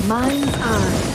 Mind's eye.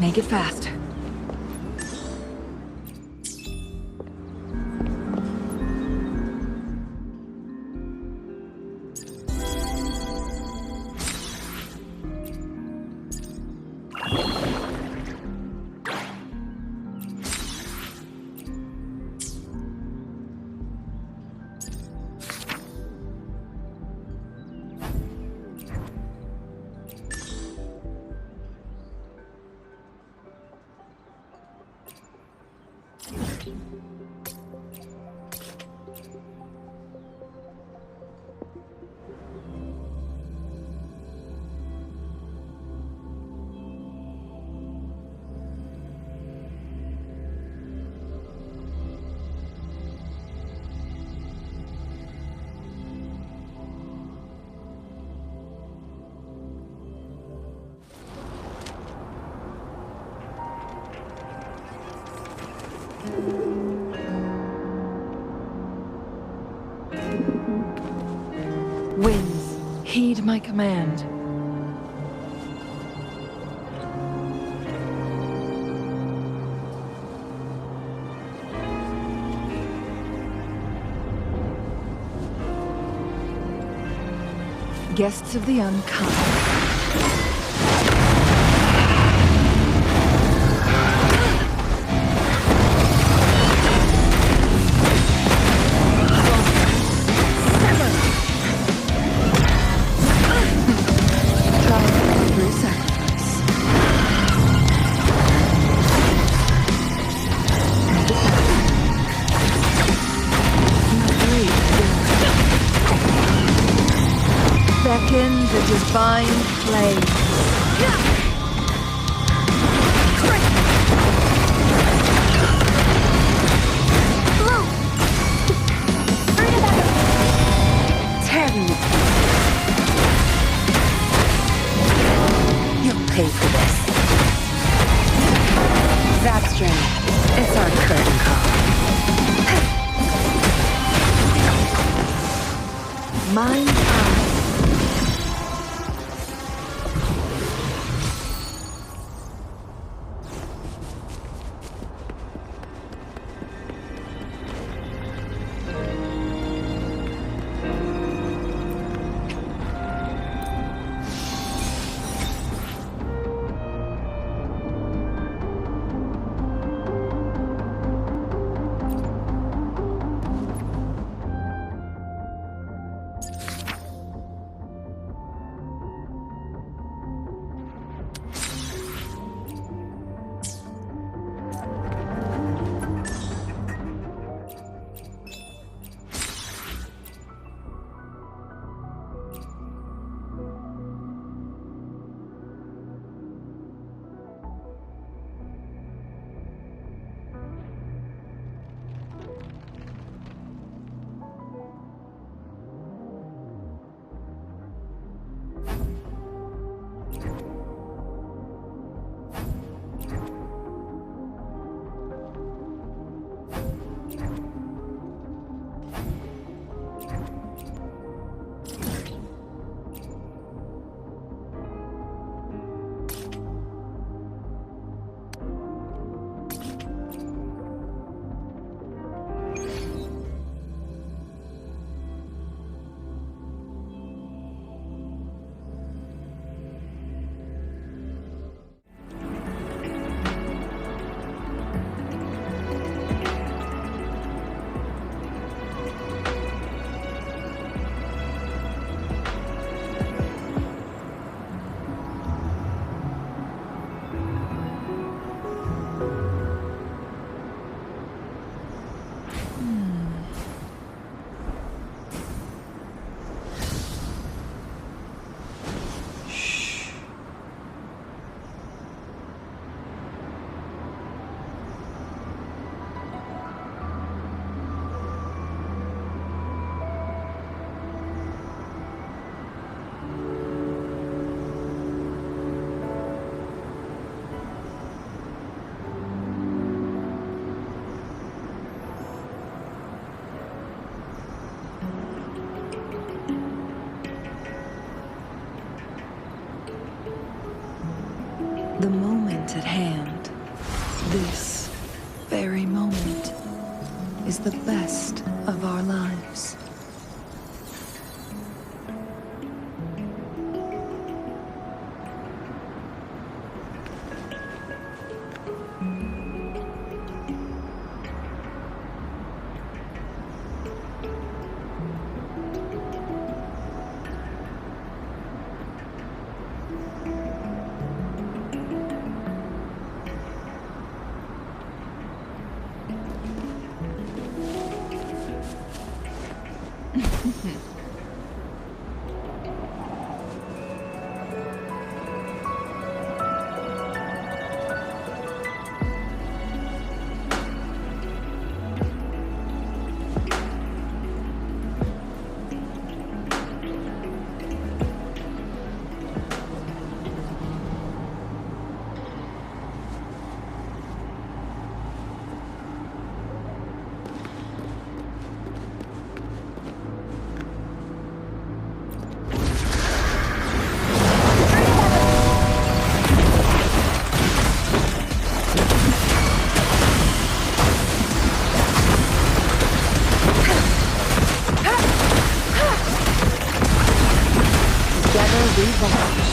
Make it fast. Winds, heed my command. Guests of the unkind. Beckon the divine flame. Terry, you'll pay for this. Zapstring, it's our curtain call. Mind's eye. The moment at hand, this very moment, is the best of our lives. we vanish.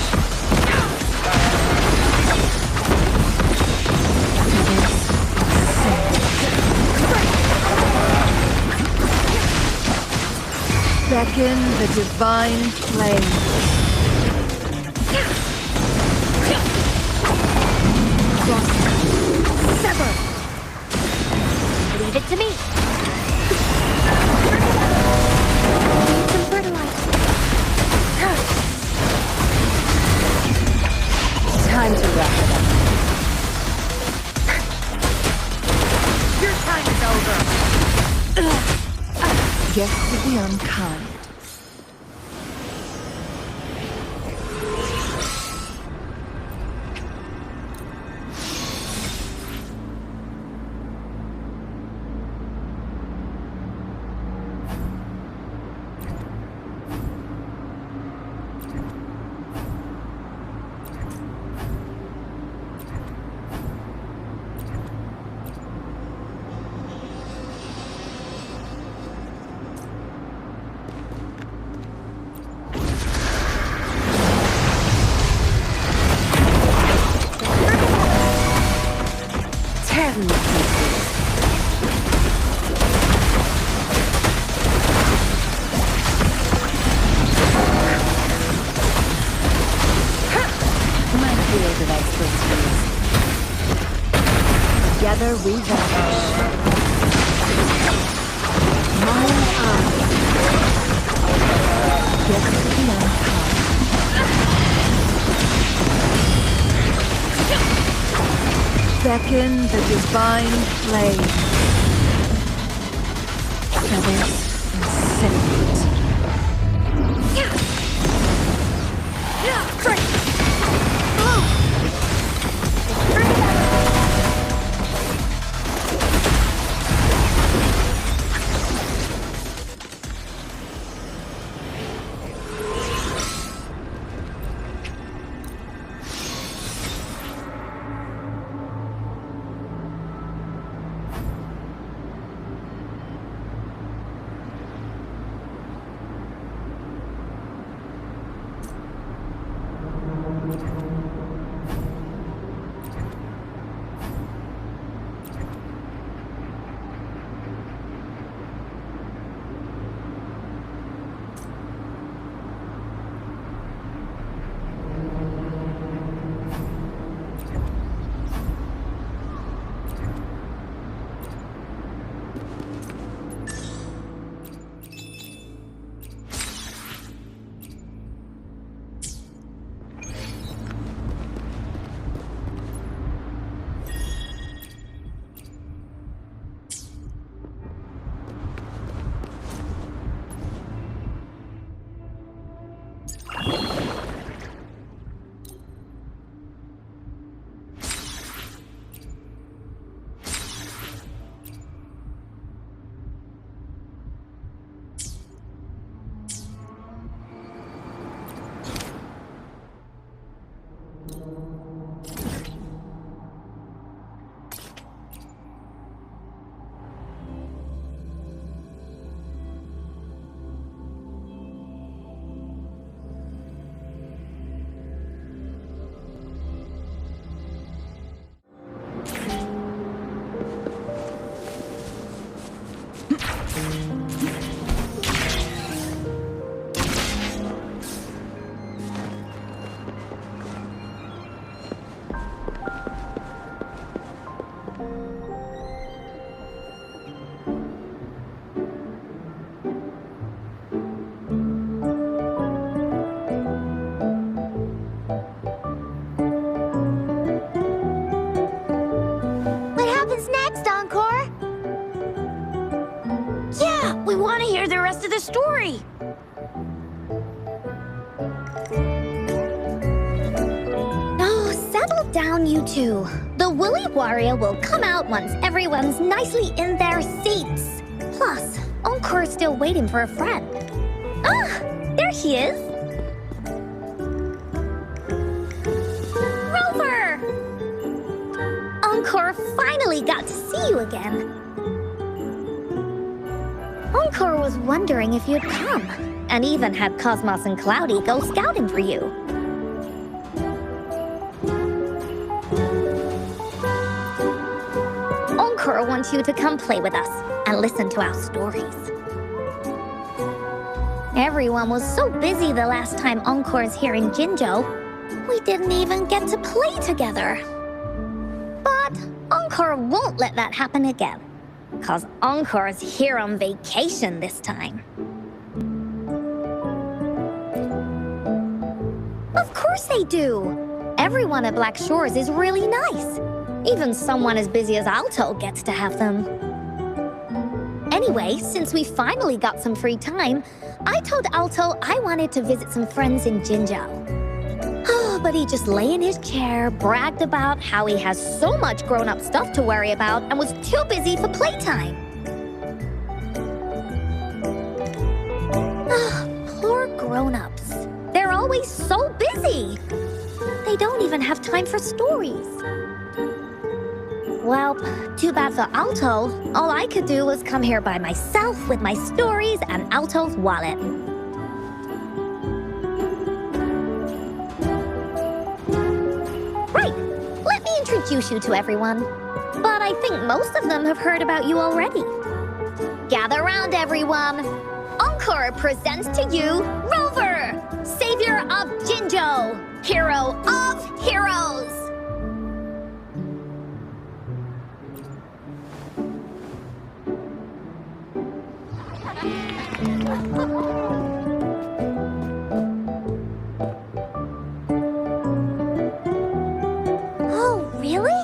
Beckon the divine flame. Sever! Leave it to me. Need some fertilizer. Time to wrap it up. Your time is over. Guess to be unkind. Together we vanish. Mine eyes. Get to the unkind. Beckon the divine flame. Feathers and scent. What happens next, Encore? Yeah, we want to hear the rest of the story. Oh, settle down, you two. The Woolly Warrior will come out once everyone's nicely in their seats. Plus, Encore's still waiting for a friend. Ah, there he is. Rover! Encore finally got to see you again. Encore was wondering if you'd come, and even had Cosmos and Cloudy go scouting for you. Encore wants you to come play with us and listen to our stories. Everyone was so busy the last time Encore's here in Jinzhou, we didn't even get to play together. But Encore won't let that happen again, 'cause Encore's here on vacation this time. Of course they do! Everyone at Black Shores is really nice. Even someone as busy as Alto gets to have them. Anyway, since we finally got some free time, I told Alto I wanted to visit some friends in Jinzhou. Oh, but he just lay in his chair, bragged about how he has so much grown-up stuff to worry about, and was too busy for playtime. Poor grown-ups. They're always so busy. They don't even have time for stories. Well, too bad for Alto. All I could do was come here by myself with my stories and Alto's wallet. Right, let me introduce you to everyone. But I think most of them have heard about you already. Gather round, everyone. Encore presents to you Rover, savior of Jinzhou, hero of heroes. Oh, really?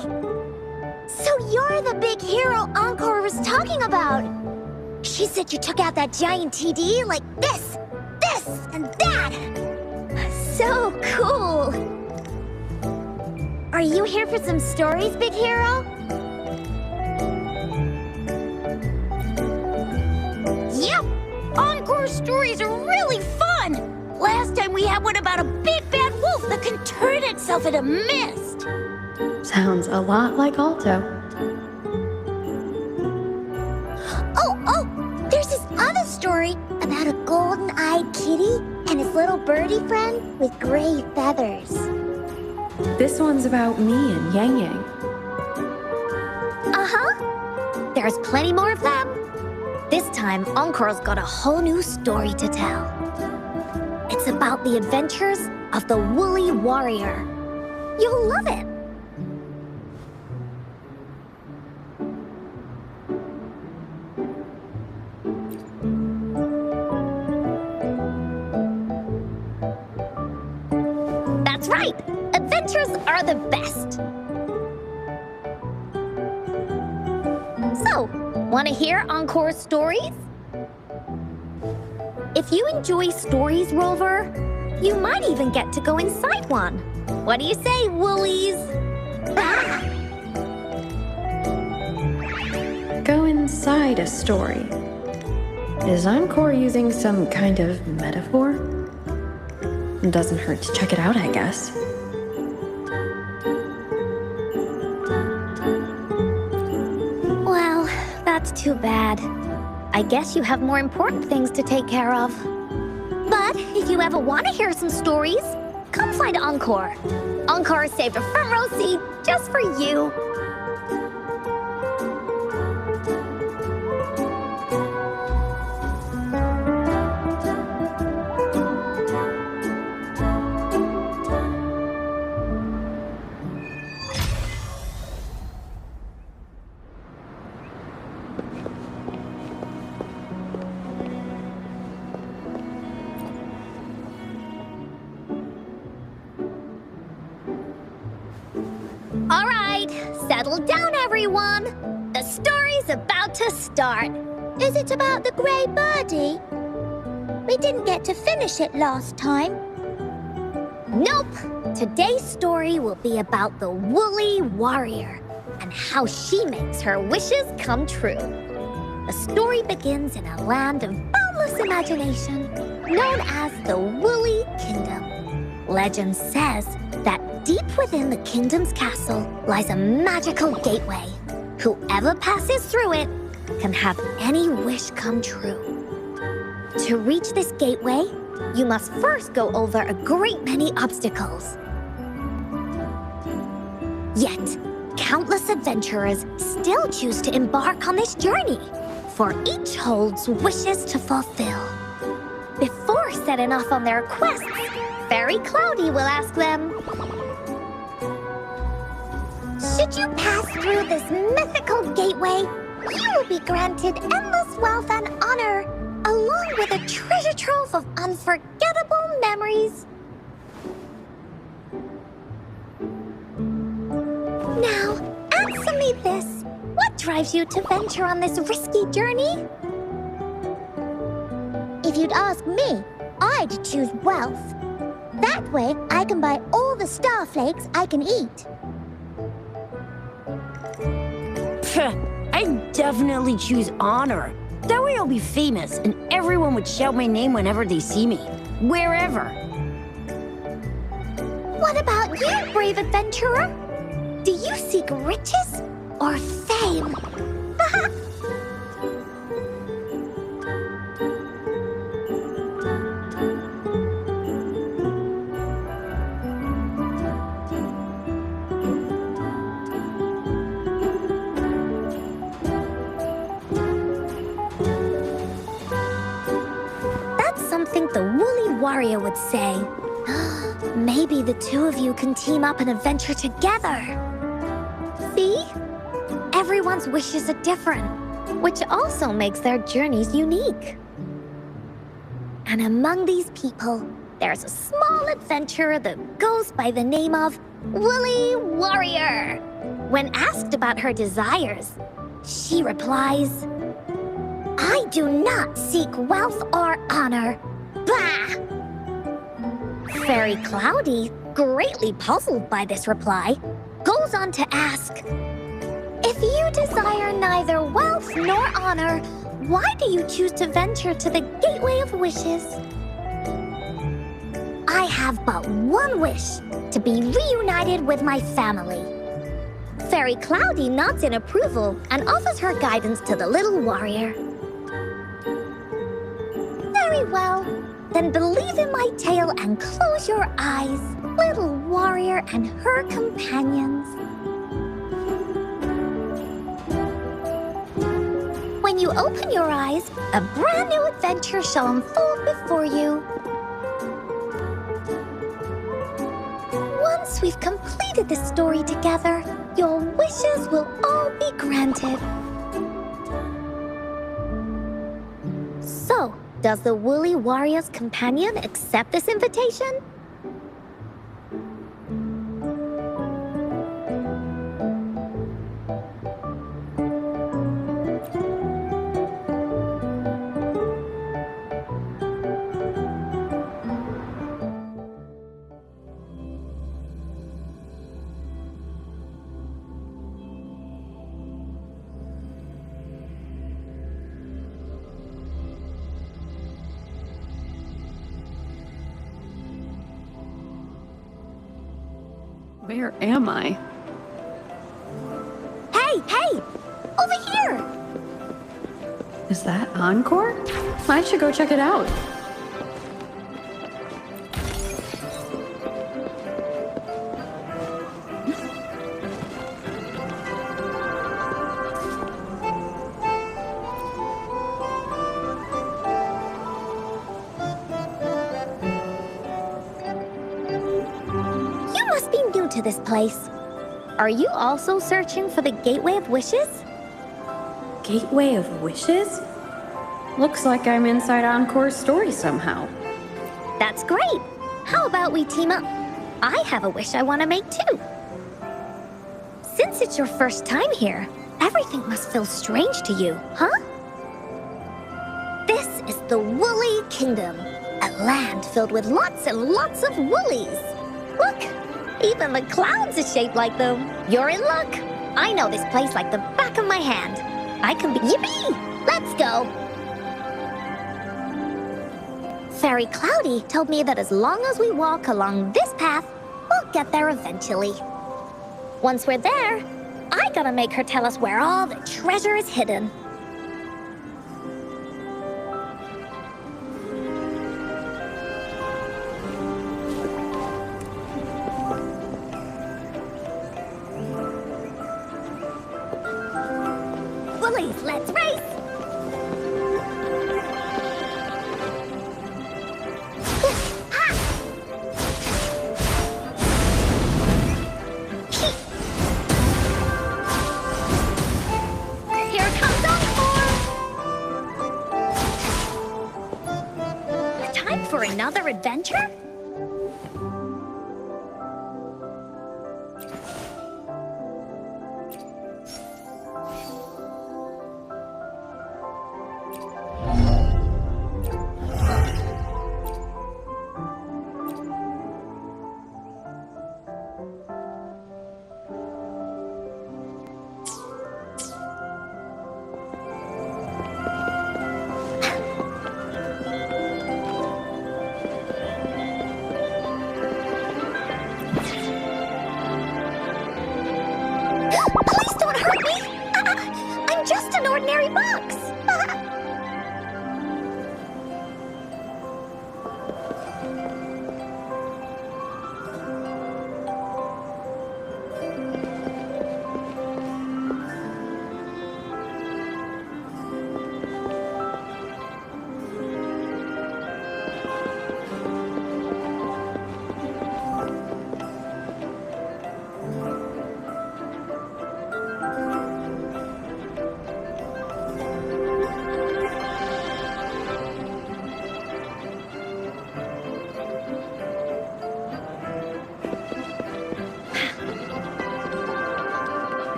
So you're the big hero Encore was talking about. She said you took out that giant TD like this, and that. So cool. Are you here for some stories, big hero? Yep. Encore stories are really fun! Last time we had one about a big bad wolf that can turn itself into mist. Sounds a lot like Alto. Oh, there's this other story about a golden-eyed kitty and his little birdie friend with gray feathers. This one's about me and Yang Yang. Uh-huh. There's plenty more of them. This time, Encore's got a whole new story to tell. It's about the adventures of the Woolly Warrior. You'll love it. That's right! Adventures are the best. So, want to hear Encore's stories? If you enjoy stories, Rover, you might even get to go inside one. What do you say, Woolies? Go inside a story. Is Encore using some kind of metaphor? It doesn't hurt to check it out, I guess. Well, that's too bad. I guess you have more important things to take care of. But if you ever want to hear some stories, come find Encore. Encore saved a front row seat just for you. All right, settle down, everyone. The story's about to start. Is it about the gray birdie? We didn't get to finish it last time. Nope. Today's story will be about the Woolly Warrior and how she makes her wishes come true. The story begins in a land of boundless imagination known as the Woolly Kingdom. Legend says that deep within the kingdom's castle lies a magical gateway. Whoever passes through it can have any wish come true. To reach this gateway, you must first go over a great many obstacles. Yet, countless adventurers still choose to embark on this journey, for each holds wishes to fulfill. Before setting off on their quests, Fairy Cloudy will ask them, should you pass through this mythical gateway, you will be granted endless wealth and honor, along with a treasure trove of unforgettable memories. Now, answer me this. What drives you to venture on this risky journey? If you'd ask me, I'd choose wealth. That way, I can buy all the starflakes I can eat. I'd definitely choose honor. That way I'll be famous and everyone would shout my name whenever they see me. Wherever. What about you, brave adventurer? Do you seek riches or fame? That's something the woolly warrior would say. Maybe the two of you can team up and adventure together. See? Everyone's wishes are different, which also makes their journeys unique. And among these people, there's a small adventurer that goes by the name of Woolly Warrior. When asked about her desires, she replies, I do not seek wealth or honor. Bah! Fairy Cloudy, greatly puzzled by this reply, goes on to ask, if you desire neither wealth nor honor, why do you choose to venture to the Gateway of Wishes? I have but one wish, to be reunited with my family. Fairy Cloudy nods in approval and offers her guidance to the little warrior. Very well. Then believe in my tale and close your eyes, little warrior and her companions. When you open your eyes, a brand new adventure shall unfold before you. Once we've completed this story together, your wishes will all be granted. So, does the Woolly Warrior's companion accept this invitation? Where am I? Hey! Over here! Is that Encore? I should go check it out. To this place. Are you also searching for the Gateway of Wishes? Gateway of Wishes? Looks like I'm inside Encore's story somehow. That's great. How about we team up? I have a wish I want to make too. Since it's your first time here, everything must feel strange to you, huh? This is the Woolly Kingdom, a land filled with lots and lots of woolies. Look! Even the clouds are shaped like them. You're in luck. I know this place like the back of my hand. I can be... Yippee! Let's go! Fairy Cloudy told me that as long as we walk along this path, we'll get there eventually. Once we're there, I gotta make her tell us where all the treasure is hidden. adventure? Please don't hurt me! I'm just an ordinary box!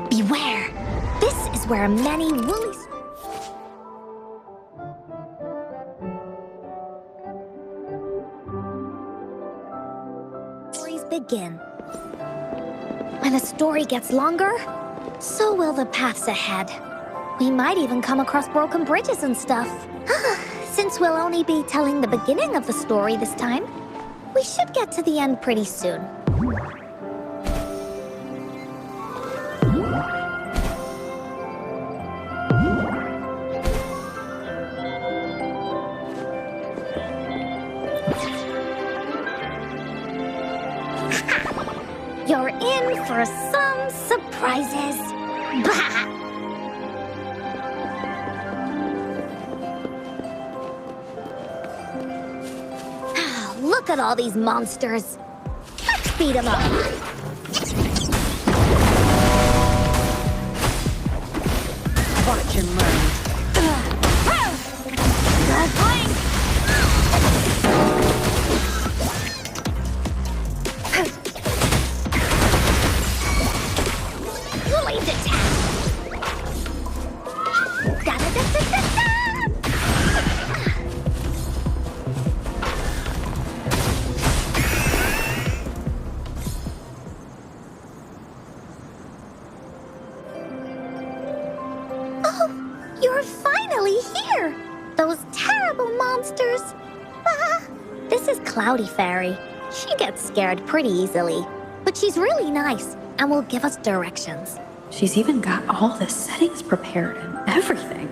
Beware! This is where many woolly stories begin. When a story gets longer, so will the paths ahead. We might even come across broken bridges and stuff. Since we'll only be telling the beginning of the story this time, we should get to the end pretty soon. You're in for some surprises. Bah! Look at all these monsters. Let's beat them up. Watch and learn. No blink! Blade attack! Da-da-da-da-da-da! Oh, you're finally here! Those terrible monsters! Ah, this is Cloudy Fairy. She gets scared pretty easily, but she's really nice and will give us directions. She's even got all the settings prepared and everything.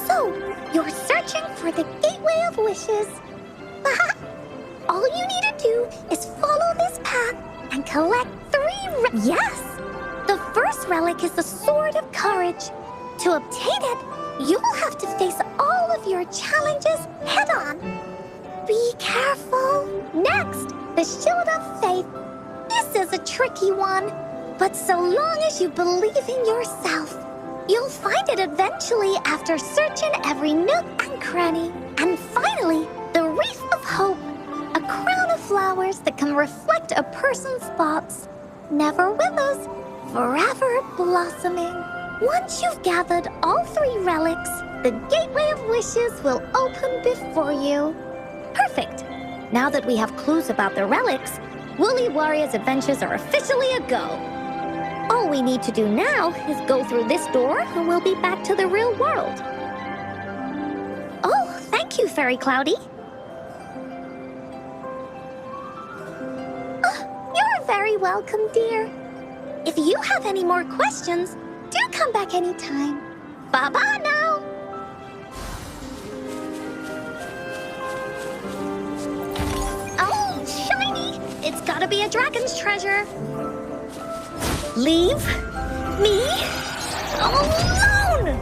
So, you're searching for the Gateway of Wishes. All you need to do is follow this path and collect 3 Yes! The first relic is the Sword of Courage. To obtain it, you will have to face all of your challenges head-on. Be careful. Next, the Shield of Faith. This is a tricky one, but so long as you believe in yourself, you'll find it eventually after searching every nook and cranny. And finally, the Wreath of Hope, a crown of flowers that can reflect a person's thoughts. Never withers, forever blossoming. Once you've gathered all 3 relics, the Gateway of Wishes will open before you. Perfect. Now that we have clues about the relics, Woolly Warrior's adventures are officially a go. All we need to do now is go through this door and we'll be back to the real world. Oh, thank you, Fairy Cloudy. Oh, you're very welcome, dear. If you have any more questions, do come back anytime. Bye-bye now. Oh, shiny! It's gotta be a dragon's treasure. Leave me alone!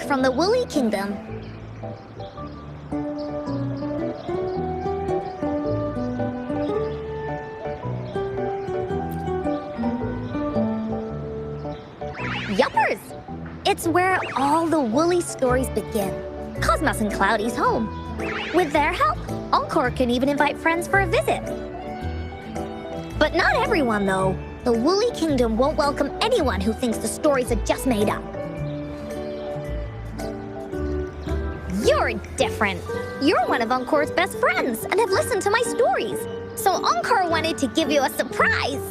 from the Woolly Kingdom. Yuppers! It's where all the Woolly stories begin. Cosmos and Cloudy's home. With their help, Encore can even invite friends for a visit. But not everyone, though. The Woolly Kingdom won't welcome anyone who thinks the stories are just made up. You're different. You're one of Encore's best friends and have listened to my stories. So Encore wanted to give you a surprise.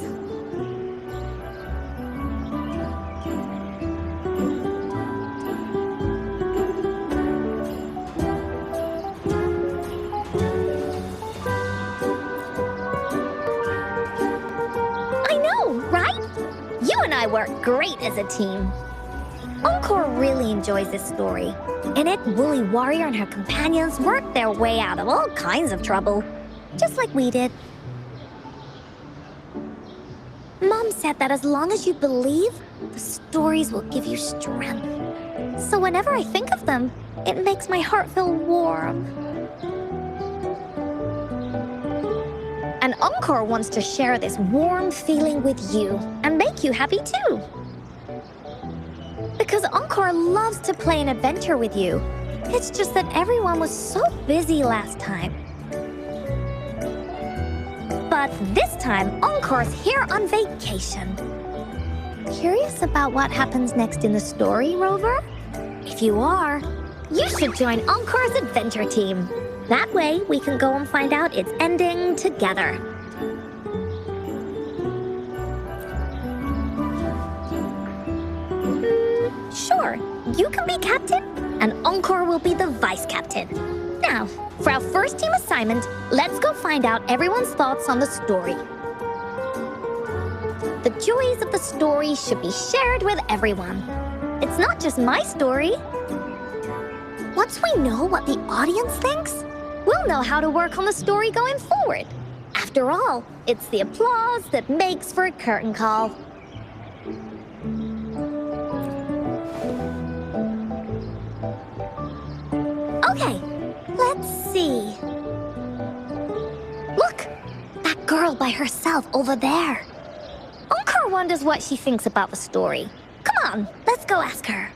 I work great as a team. Encore really enjoys this story. In it, Woolly Warrior and her companions work their way out of all kinds of trouble, just like we did. Mom said that as long as you believe, the stories will give you strength. So whenever I think of them, it makes my heart feel warm. And Encore wants to share this warm feeling with you and make you happy too. Because Encore loves to play an adventure with you. It's just that everyone was so busy last time. But this time, Encore's here on vacation. Curious about what happens next in the story, Rover? If you are, you should join Encore's adventure team. That way, we can go and find out its ending together. Sure, you can be captain, and Encore will be the vice captain. Now, for our first team assignment, let's go find out everyone's thoughts on the story. The joys of the story should be shared with everyone. It's not just my story. Once we know what the audience thinks, we'll know how to work on the story going forward. After all, it's the applause that makes for a curtain call. Okay, let's see. Look, that girl by herself over there. Encore wonders what she thinks about the story. Come on, let's go ask her.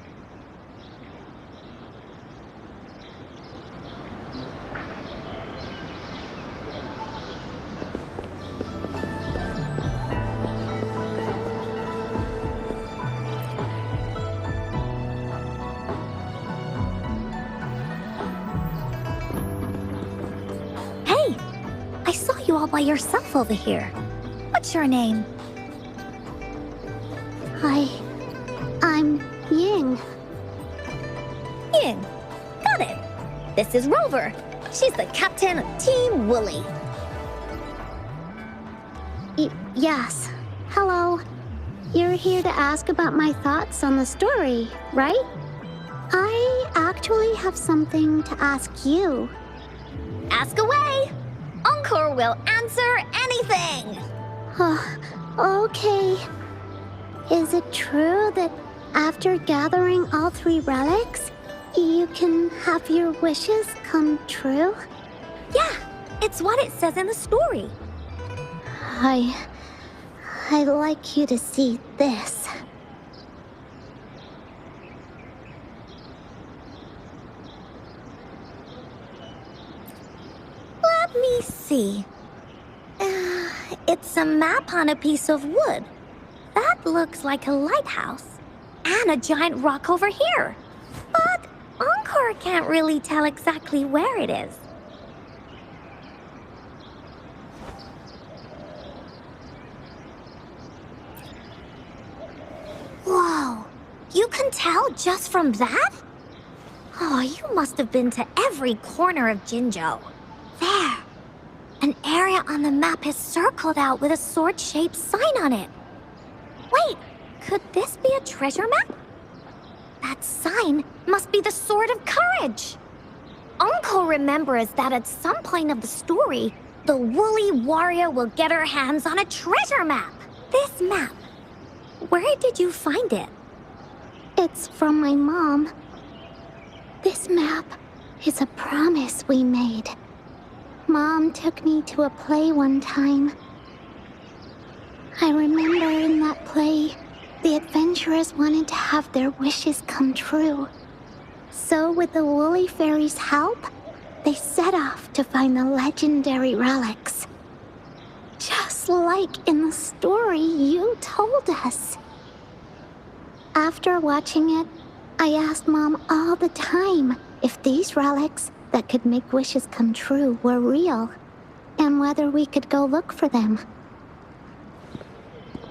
All by yourself over here. What's your name? I'm Ying. Ying. Got it. This is Rover. She's the captain of Team Woolly. Yes. Hello. You're here to ask about my thoughts on the story, right? I actually have something to ask you. Ask away. Encore will answer anything. Okay. Is it true that after gathering all 3 relics, you can have your wishes come true? Yeah, it's what it says in the story. I'd like you to see this. Let me see. It's a map on a piece of wood. That looks like a lighthouse. And a giant rock over here. But Encore can't really tell exactly where it is. Whoa! You can tell just from that? Oh, you must have been to every corner of Jinzhou. There. An area on the map is circled out with a sword-shaped sign on it. Wait, could this be a treasure map? That sign must be the Sword of Courage. Encore remembers that at some point of the story, the Woolly Warrior will get her hands on a treasure map. This map, where did you find it? It's from my mom. This map is a promise we made. Mom took me to a play one time. I remember in that play, the adventurers wanted to have their wishes come true. So with the Woolly Fairy's help, they set off to find the legendary relics. Just like in the story you told us. After watching it, I asked Mom all the time if these relics that could make wishes come true were real, and whether we could go look for them.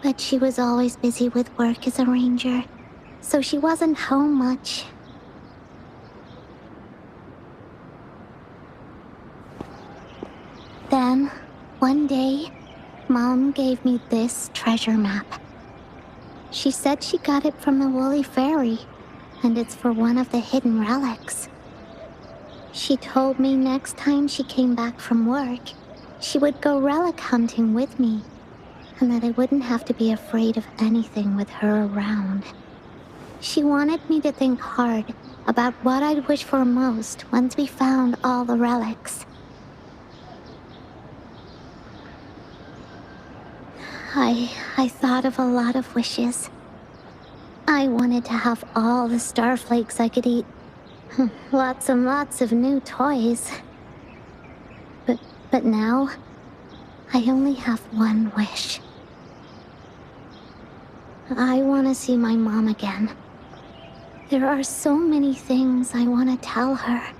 But she was always busy with work as a ranger, so she wasn't home much. Then, one day, Mom gave me this treasure map. She said she got it from the Woolly Fairy, and it's for one of the hidden relics. She told me next time she came back from work, she would go relic hunting with me, and that I wouldn't have to be afraid of anything with her around. She wanted me to think hard about what I'd wish for most once we found all the relics. I thought of a lot of wishes. I wanted to have all the starflakes I could eat. Lots and lots of new toys. But now, I only have one wish. I want to see my mom again. There are so many things I want to tell her.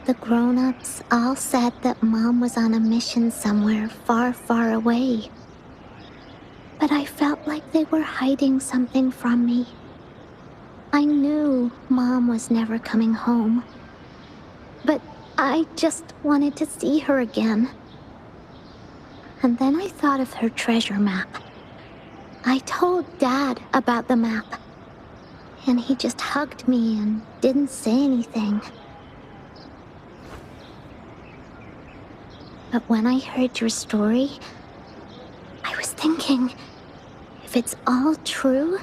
The grown-ups all said that Mom was on a mission somewhere far, far away. But I felt like they were hiding something from me. I knew Mom was never coming home. But I just wanted to see her again. And then I thought of her treasure map. I told Dad about the map. And he just hugged me and didn't say anything. But when I heard your story, I was thinking, if it's all true,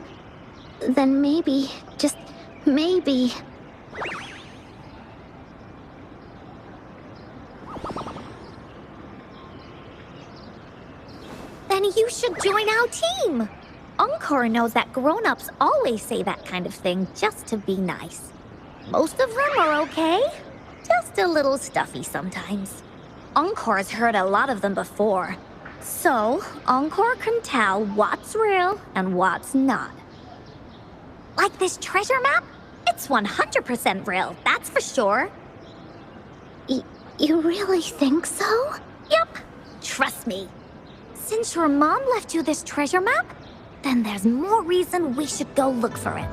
then maybe, just maybe... Then you should join our team. Encore knows that grown-ups always say that kind of thing just to be nice. Most of them are okay, just a little stuffy sometimes. Encore's heard a lot of them before. So, Encore can tell what's real and what's not. Like this treasure map? It's 100% real, that's for sure. You really think so? Yup, trust me. Since your mom left you this treasure map, then there's more reason we should go look for it.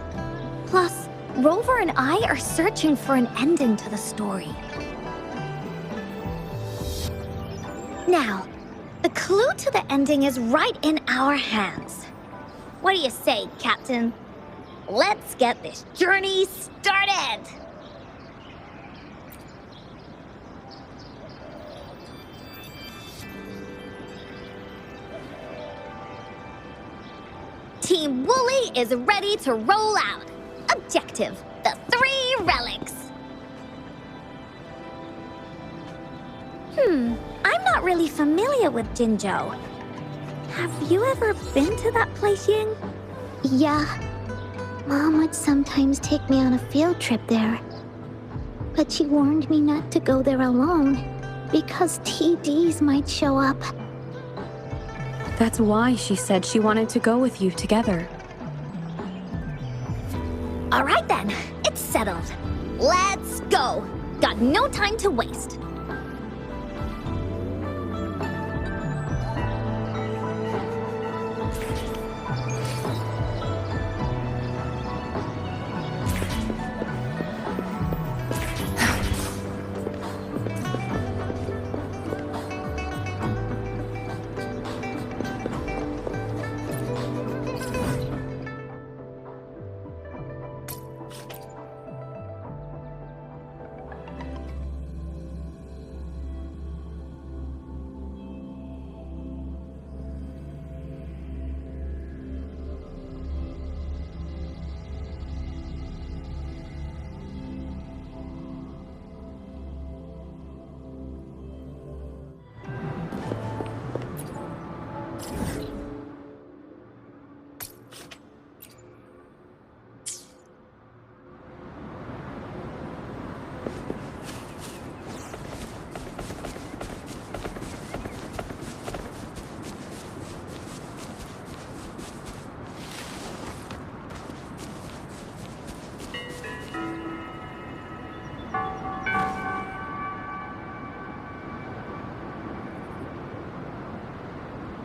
Plus, Rover and I are searching for an ending to the story. Now, the clue to the ending is right in our hands. What do you say, Captain? Let's get this journey started! Team Woolly is ready to roll out. Objective, the 3 relics. I'm not really familiar with Jinzhou. Have you ever been to that place, Ying? Yeah. Mom would sometimes take me on a field trip there. But she warned me not to go there alone, because TDs might show up. That's why she said she wanted to go with you together. All right then, it's settled. Let's go. Got no time to waste.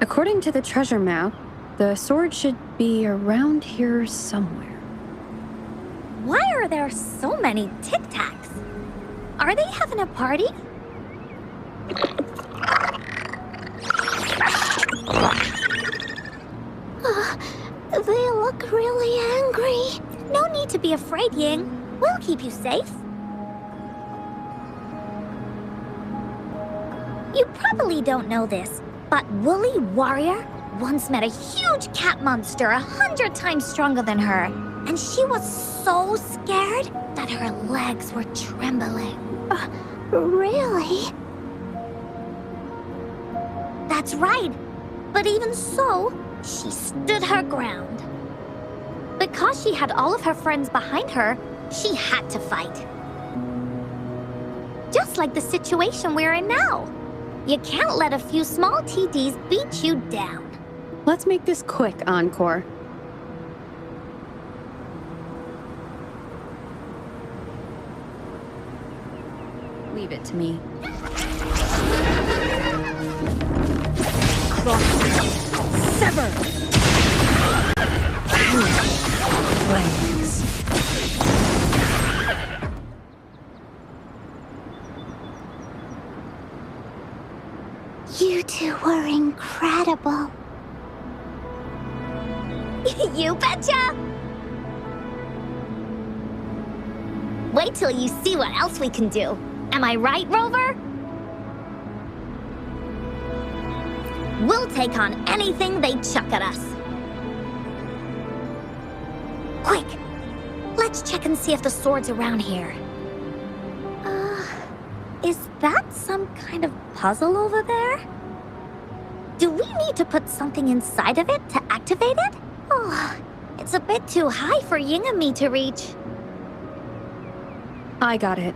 According to the treasure map, the sword should be around here somewhere. Why are there so many Tic Tacs? Are they having a party? They look really angry. No need to be afraid, Ying. We'll keep you safe. You probably don't know this, but Woolly Warrior once met a huge cat monster 100 times stronger than her. And she was so scared that her legs were trembling. Really? That's right. But even so, she stood her ground. Because she had all of her friends behind her, she had to fight. Just like the situation we're in now. You can't let a few small TDs beat you down. Let's make this quick, Encore. Leave it to me. Sever! Flames. You two were incredible. You betcha! Wait till you see what else we can do. Am I right, Rover? We'll take on anything they chuck at us. Quick! Let's check and see if the sword's around here. Is that some kind of puzzle over there? Do we need to put something inside of it to activate it? Oh, it's a bit too high for Ying and me to reach. I got it.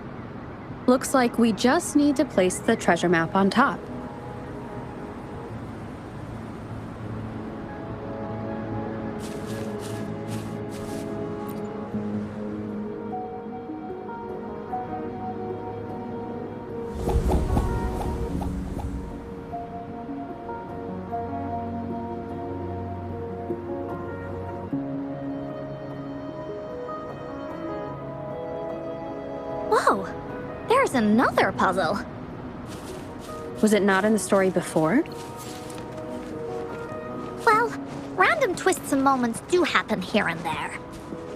Looks like we just need to place the treasure map on top. Whoa, there's another puzzle. Was it not in the story before? Well, random twists and moments do happen here and there.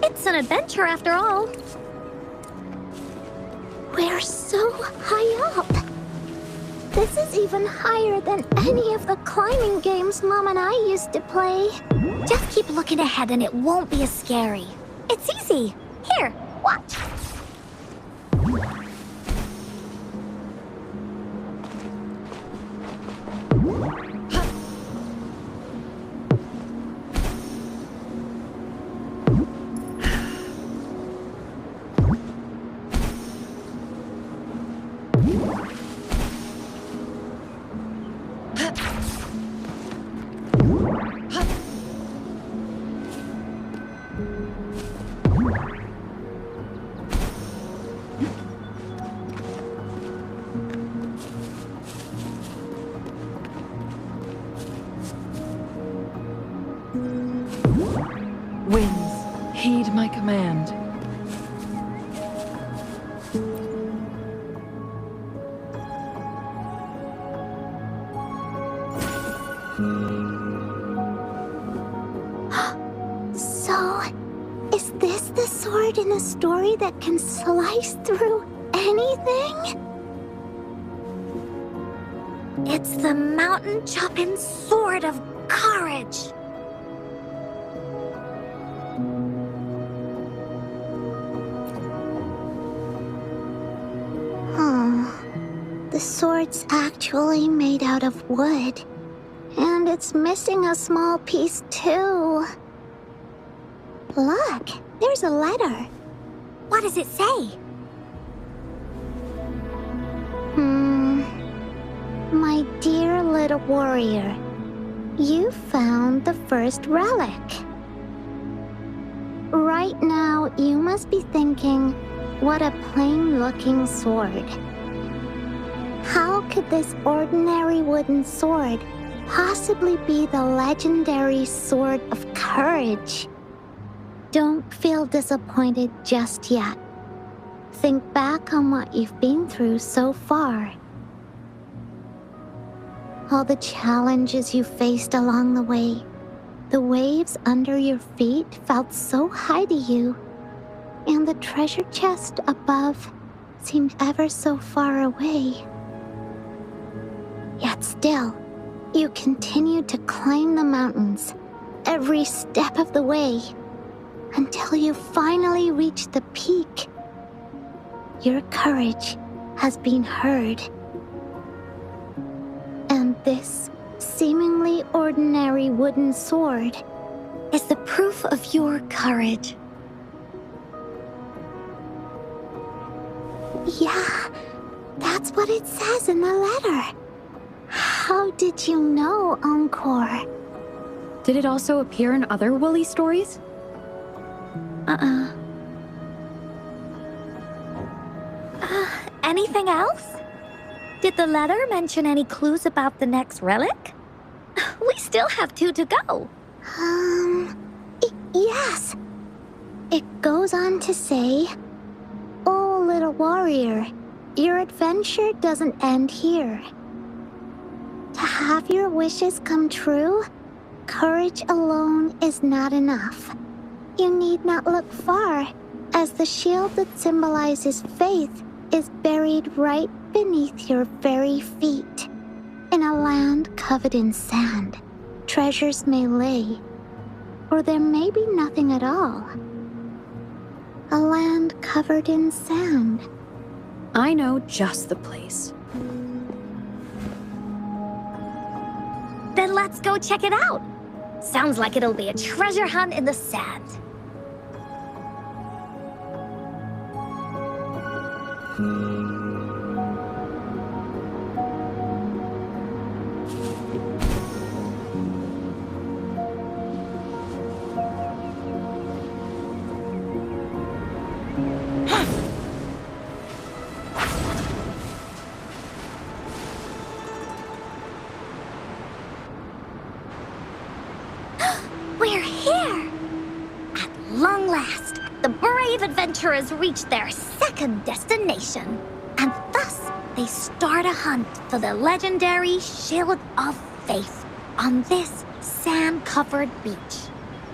It's an adventure after all. We're so high up. This is even higher than any of the climbing games Mom and I used to play. Just keep looking ahead and it won't be as scary. It's easy. Here, watch. Winds, heed my command. So, is this the sword in a story that can slice through anything? It's the mountain chopping sword of courage. The sword's actually made out of wood. And it's missing a small piece too. Look, there's a letter. What does it say? My dear little warrior, you found the first relic. Right now, you must be thinking, what a plain-looking sword. How could this ordinary wooden sword possibly be the legendary Sword of Courage. Don't feel disappointed just yet. Think back on what you've been through so far. All the challenges you faced along the way. The waves under your feet felt so high to you, and the treasure chest above seemed ever so far away. Yet still, you continued to climb the mountains, every step of the way, until you finally reached the peak. Your courage has been heard. And this seemingly ordinary wooden sword is the proof of your courage. Yeah, that's what it says in the letter. How did you know, Encore? Did it also appear in other Willy stories? Anything else? Did the letter mention any clues about the next relic? We still have 2 to go. Yes. It goes on to say, "Oh, little warrior, your adventure doesn't end here. To have your wishes come true, courage alone is not enough. You need not look far, as the shield that symbolizes faith is buried right beneath your very feet. In a land covered in sand, treasures may lay, or there may be nothing at all. A land covered in sand." I know just the place. Then let's go check it out. Sounds like it'll be a treasure hunt in the sand. We're here! At long last, the brave adventurers reach their second destination. And thus, they start a hunt for the legendary Shield of Faith on this sand-covered beach.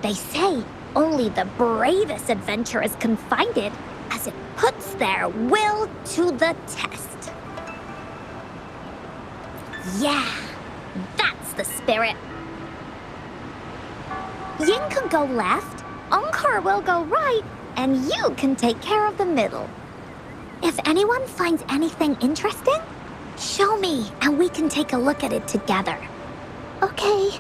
They say only the bravest adventurers can find it, as it puts their will to the test. Yeah, that's the spirit. Yin can go left, Encore will go right, and you can take care of the middle. If anyone finds anything interesting, show me and we can take a look at it together. Okay.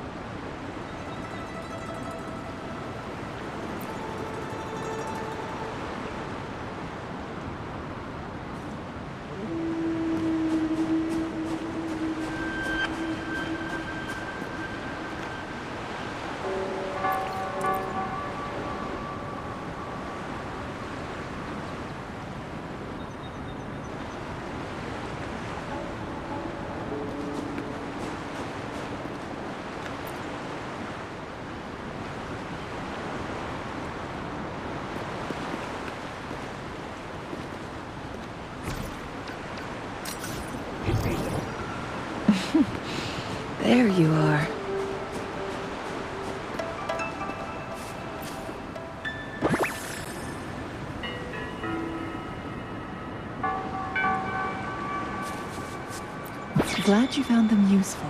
There you are. Glad you found them useful.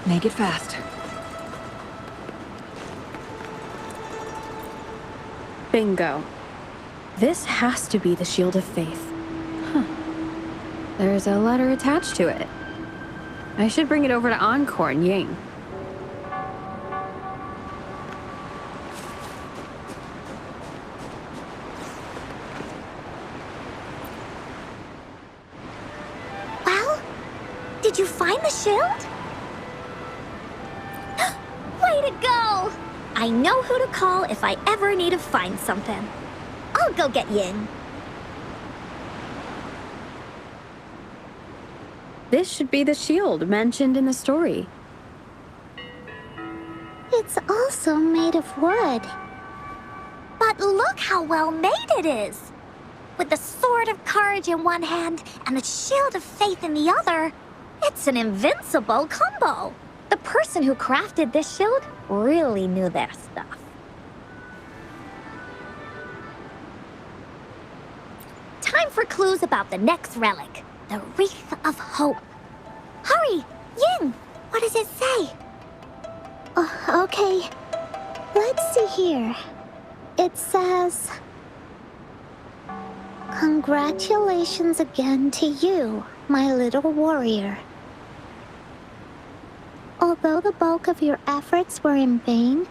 Make it fast. Bingo. This has to be the Shield of Faith. Huh. There's a letter attached to it. I should bring it over to Encore and Ying. Well, did you find the shield? Way to go! I know who to call if I ever need to find something. I'll go get Yin. This should be the shield mentioned in the story. It's also made of wood. But look how well made it is! With the sword of courage in one hand and the shield of faith in the other, it's an invincible combo. The person who crafted this shield really knew their stuff. Time for clues about the next relic, the Wreath of Hope. Hurry, Ying! What does it say? Okay. Let's see here. It says... Congratulations again to you, my little warrior. Although the bulk of your efforts were in vain,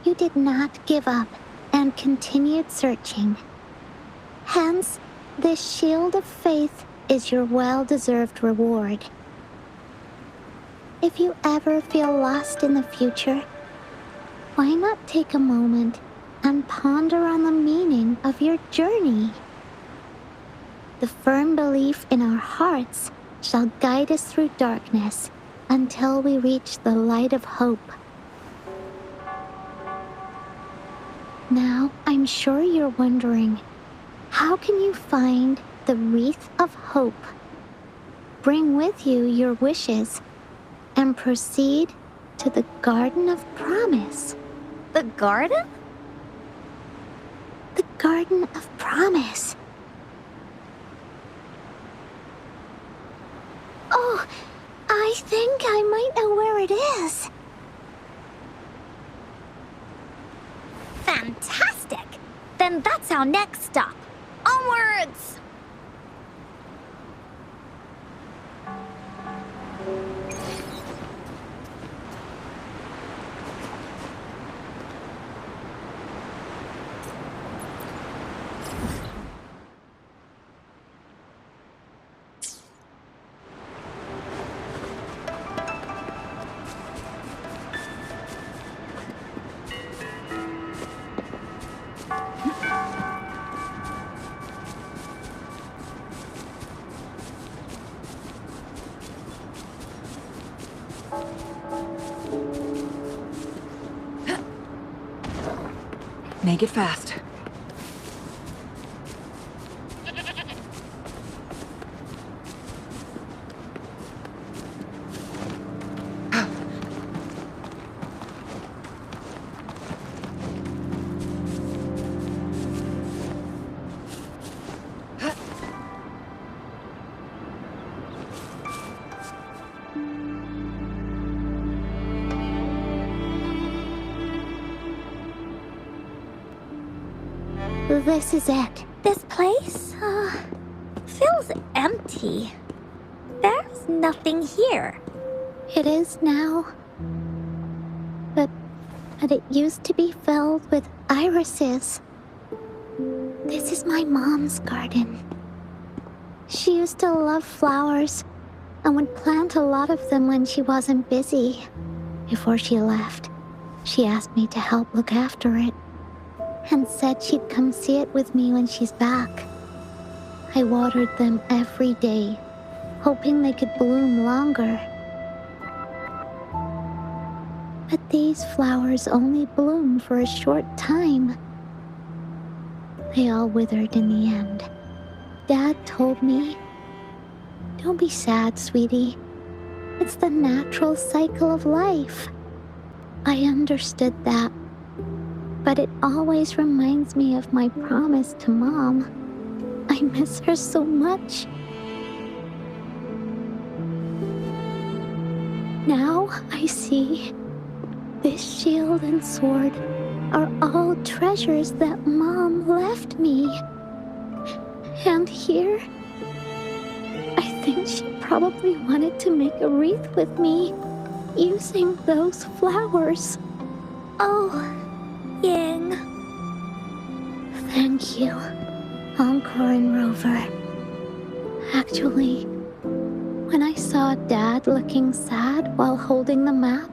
you did not give up and continued searching. Hence, this shield of faith is your well-deserved reward. If you ever feel lost in the future, why not take a moment and ponder on the meaning of your journey? The firm belief in our hearts shall guide us through darkness until we reach the light of hope. Now, I'm sure you're wondering, how can you find the Wreath of Hope? Bring with you your wishes and proceed to the Garden of Promise. The garden? The Garden of Promise. Oh, I think I might know where it is. Fantastic! Then that's our next stop. Onwards! Make it fast. This is it. This place, feels empty. There's nothing here. It is now. But it used to be filled with irises. This is my mom's garden. She used to love flowers and would plant a lot of them when she wasn't busy. Before she left, she asked me to help look after it and said she'd come see it with me when she's back. I watered them every day, hoping they could bloom longer. But these flowers only bloom for a short time. They all withered in the end. Dad told me, "Don't be sad, sweetie. It's the natural cycle of life." I understood that, but it always reminds me of my promise to Mom. I miss her so much. Now I see this shield and sword are all treasures that Mom left me. And here, I think she probably wanted to make a wreath with me using those flowers. Oh, Ying. Thank you, Encore and Rover. Actually, when I saw Dad looking sad while holding the map,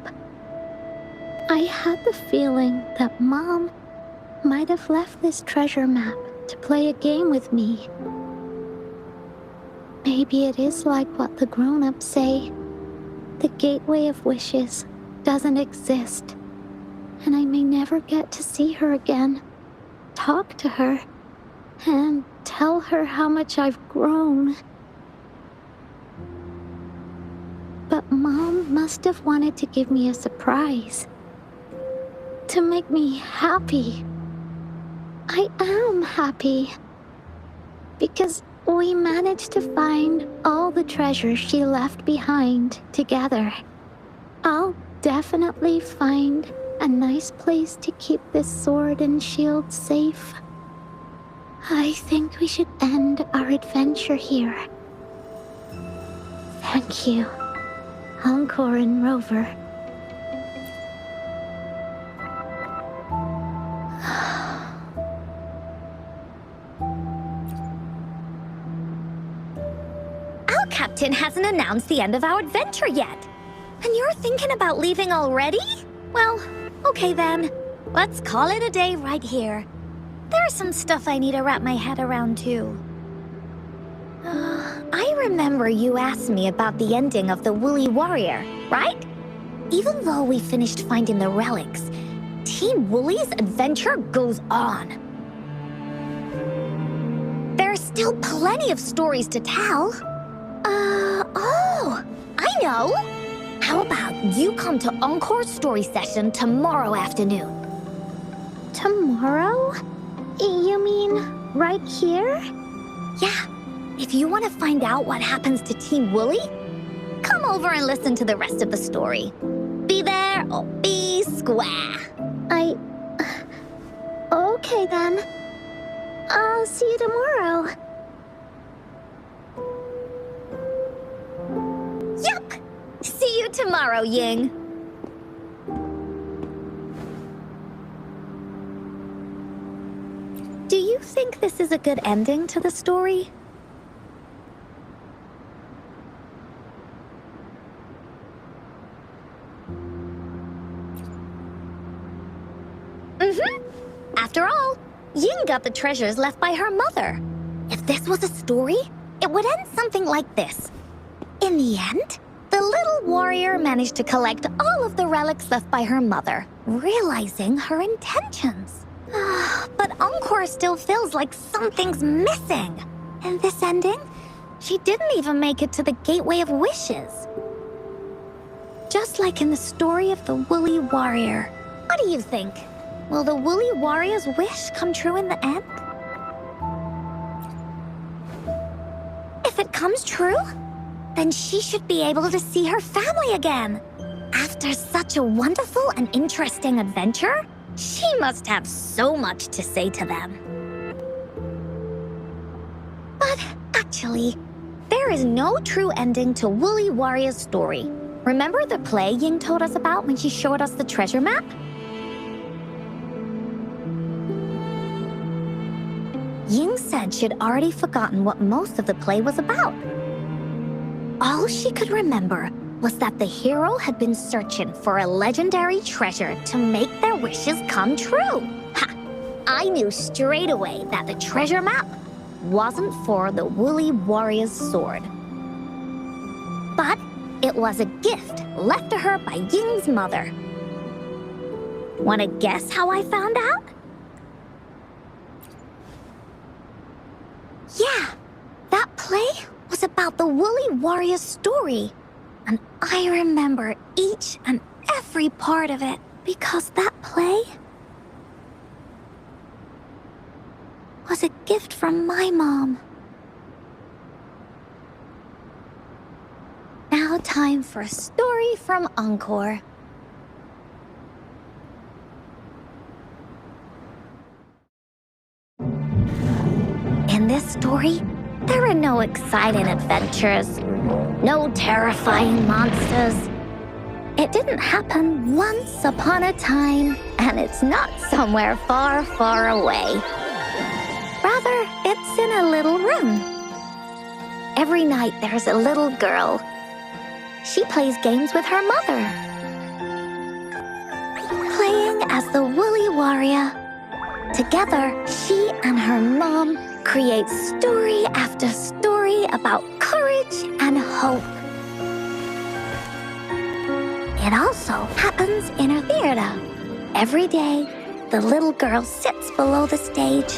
I had the feeling that Mom might have left this treasure map to play a game with me. Maybe it is like what the grown-ups say. The gateway of wishes doesn't exist, and I may never get to see her again, talk to her, and tell her how much I've grown. But Mom must have wanted to give me a surprise. To make me happy. I am happy. Because we managed to find all the treasures she left behind together. I'll definitely find a nice place to keep this sword and shield safe. I think we should end our adventure here. Thank you, Encore and Rover. Our captain hasn't announced the end of our adventure yet. And you're thinking about leaving already? Well, okay then. Let's call it a day right here. There's some stuff I need to wrap my head around too. I remember you asked me about the ending of the Woolly Warrior, right? Even though we finished finding the relics, Team Woolly's adventure goes on. There's still plenty of stories to tell. Oh, I know! How about you come to Encore's story session tomorrow afternoon? Tomorrow? You mean right here? Yeah, if you want to find out what happens to Team Woolly, come over and listen to the rest of the story. Be there or be square. Okay then. I'll see you tomorrow. Yup! See you tomorrow, Ying. Do you think this is a good ending to the story? After all, Ying got the treasures left by her mother. If this was a story, it would end something like this. In the end, the little warrior managed to collect all of the relics left by her mother, realizing her intentions. But Encore still feels like something's missing. In this ending, she didn't even make it to the Gateway of Wishes. Just like in the story of the Woolly Warrior. What do you think? Will the Woolly Warrior's wish come true in the end? If it comes true, then she should be able to see her family again. After such a wonderful and interesting adventure, she must have so much to say to them. But actually, there is no true ending to Woolly Warrior's story. Remember the play Ying told us about when she showed us the treasure map? Ying said she'd already forgotten what most of the play was about. All she could remember was that the hero had been searching for a legendary treasure to make their wishes come true. Ha! I knew straight away that the treasure map wasn't for the Woolly Warrior's sword. But it was a gift left to her by Ying's mother. Wanna guess how I found out? Yeah, that play was about the Woolly Warrior's story. And I remember each and every part of it because that play was a gift from my mom. Now time for a story from Encore. In this story, there are no exciting adventures, no terrifying monsters. It didn't happen once upon a time, and it's not somewhere far, far away. Rather, it's in a little room. Every night there's a little girl. She plays games with her mother. Playing as the Woolly Warrior. Together, she and her mom create story after story about courage and hope. It also happens in a theater. Every day, the little girl sits below the stage.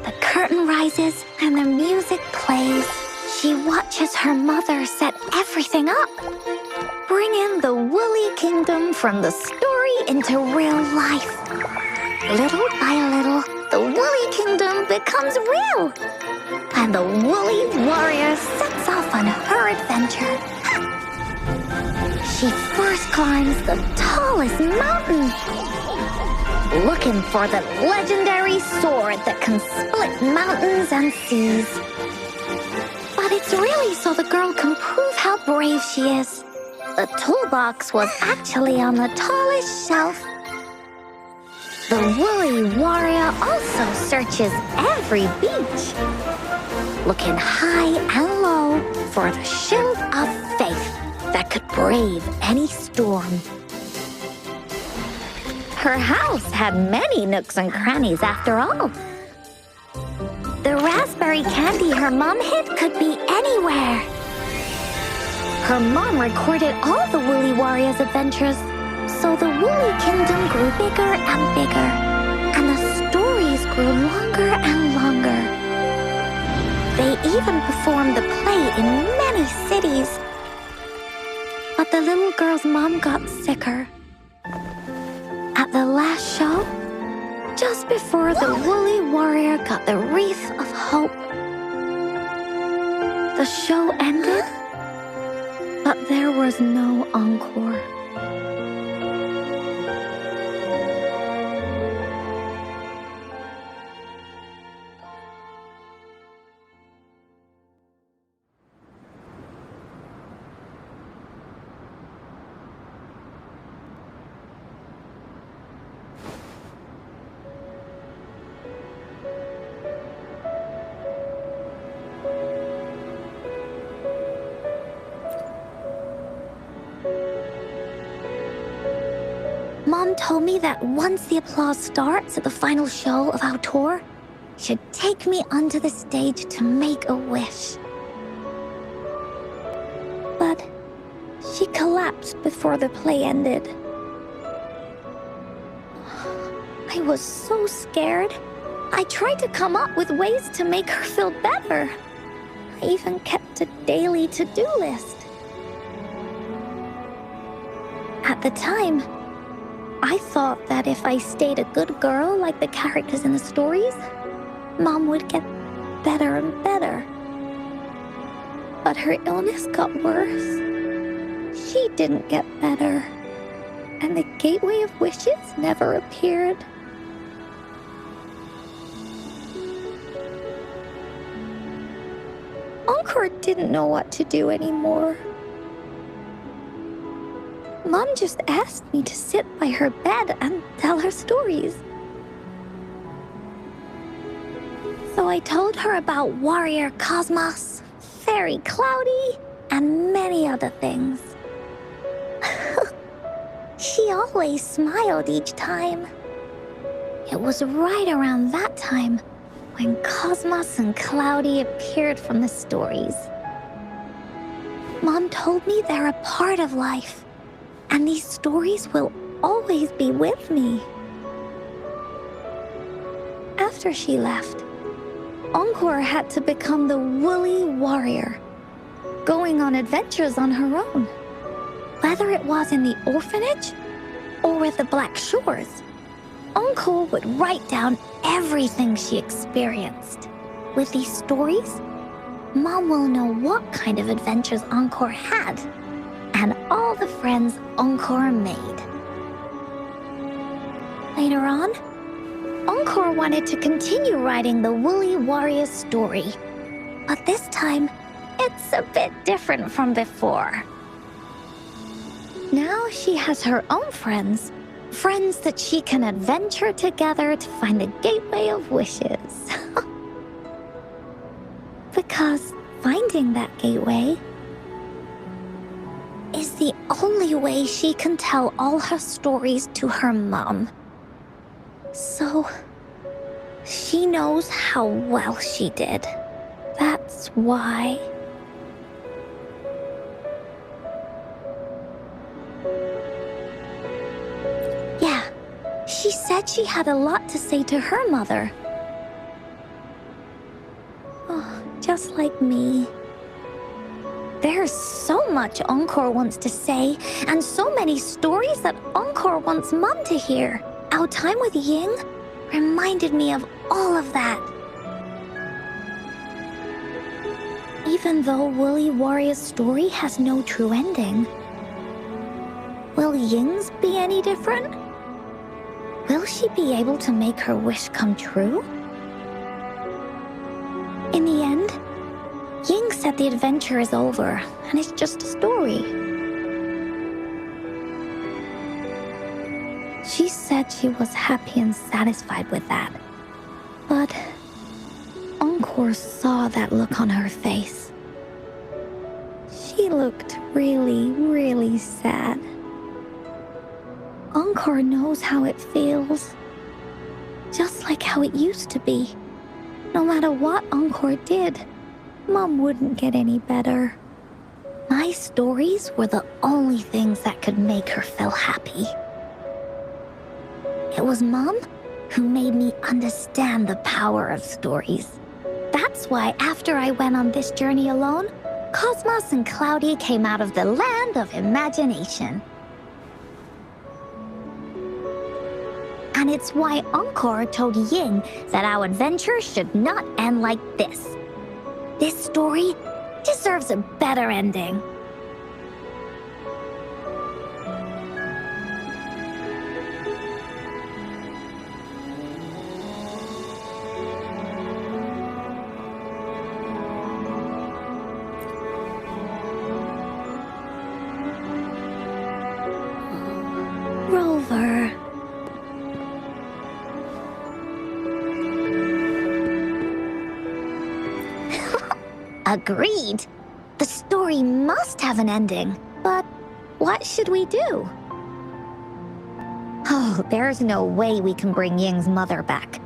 The curtain rises and the music plays. She watches her mother set everything up, bringing the Woolly Kingdom from the story into real life. Little by little, the Woolly Kingdom becomes real, and the Woolly Warrior sets off on her adventure. She first climbs the tallest mountain, looking for the legendary sword that can split mountains and seas. But it's really so the girl can prove how brave she is. The toolbox was actually on the tallest shelf. The Woolly Warrior also searches every beach, looking high and low for the shield of faith that could brave any storm. Her house had many nooks and crannies after all. The raspberry candy her mom hid could be anywhere. Her mom recorded all the Woolly Warrior's adventures, so the Woolly Kingdom grew bigger and bigger, and the stories grew longer and longer. They even performed the play in many cities. But the little girl's mom got sicker. At the last show, just before the Woolly Warrior got the wreath of hope, the show ended, but there was no encore. Mom told me that once the applause starts at the final show of our tour, she'd take me onto the stage to make a wish. But she collapsed before the play ended. I was so scared. I tried to come up with ways to make her feel better. I even kept a daily to-do list. At the time, I thought that if I stayed a good girl like the characters in the stories, Mom would get better and better. But her illness got worse. She didn't get better, and the Gateway of Wishes never appeared. Encore didn't know what to do anymore. Mom just asked me to sit by her bed and tell her stories. So I told her about Warrior Cosmos, Fairy Cloudy, and many other things. She always smiled each time. It was right around that time when Cosmos and Cloudy appeared from the stories. Mom told me they're a part of life, and these stories will always be with me. After she left, Encore had to become the Woolly Warrior, going on adventures on her own. Whether it was in the orphanage or with the Black Shores, Encore would write down everything she experienced. With these stories, Mom will know what kind of adventures Encore had and all the friends Encore made. Later on, Encore wanted to continue writing the Woolly Warrior story, but this time, it's a bit different from before. Now she has her own friends that she can adventure together to find the Gateway of Wishes. Because finding that gateway is the only way she can tell all her stories to her mom. So, she knows how well she did. That's why She said she had a lot to say to her mother. Oh, just like me. There's so much Encore wants to say, and so many stories that Encore wants Mom to hear. Our time with Ying reminded me of all of that. Even though Woolly Warrior's story has no true ending, will Ying's be any different? Will she be able to make her wish come true? In the end, Ying said the adventure is over, and it's just a story. She said she was happy and satisfied with that. But Encore saw that look on her face. She looked really, really sad. Encore knows how it feels. Just like how it used to be. No matter what Encore did, Mom wouldn't get any better. My stories were the only things that could make her feel happy. It was Mom who made me understand the power of stories. That's why after I went on this journey alone, Cosmos and Cloudy came out of the land of imagination. And it's why Encore told Ying that our adventure should not end like this. This story deserves a better ending. Rover. Agreed. The story must have an ending. But what should we do? Oh, there's no way we can bring Ying's mother back.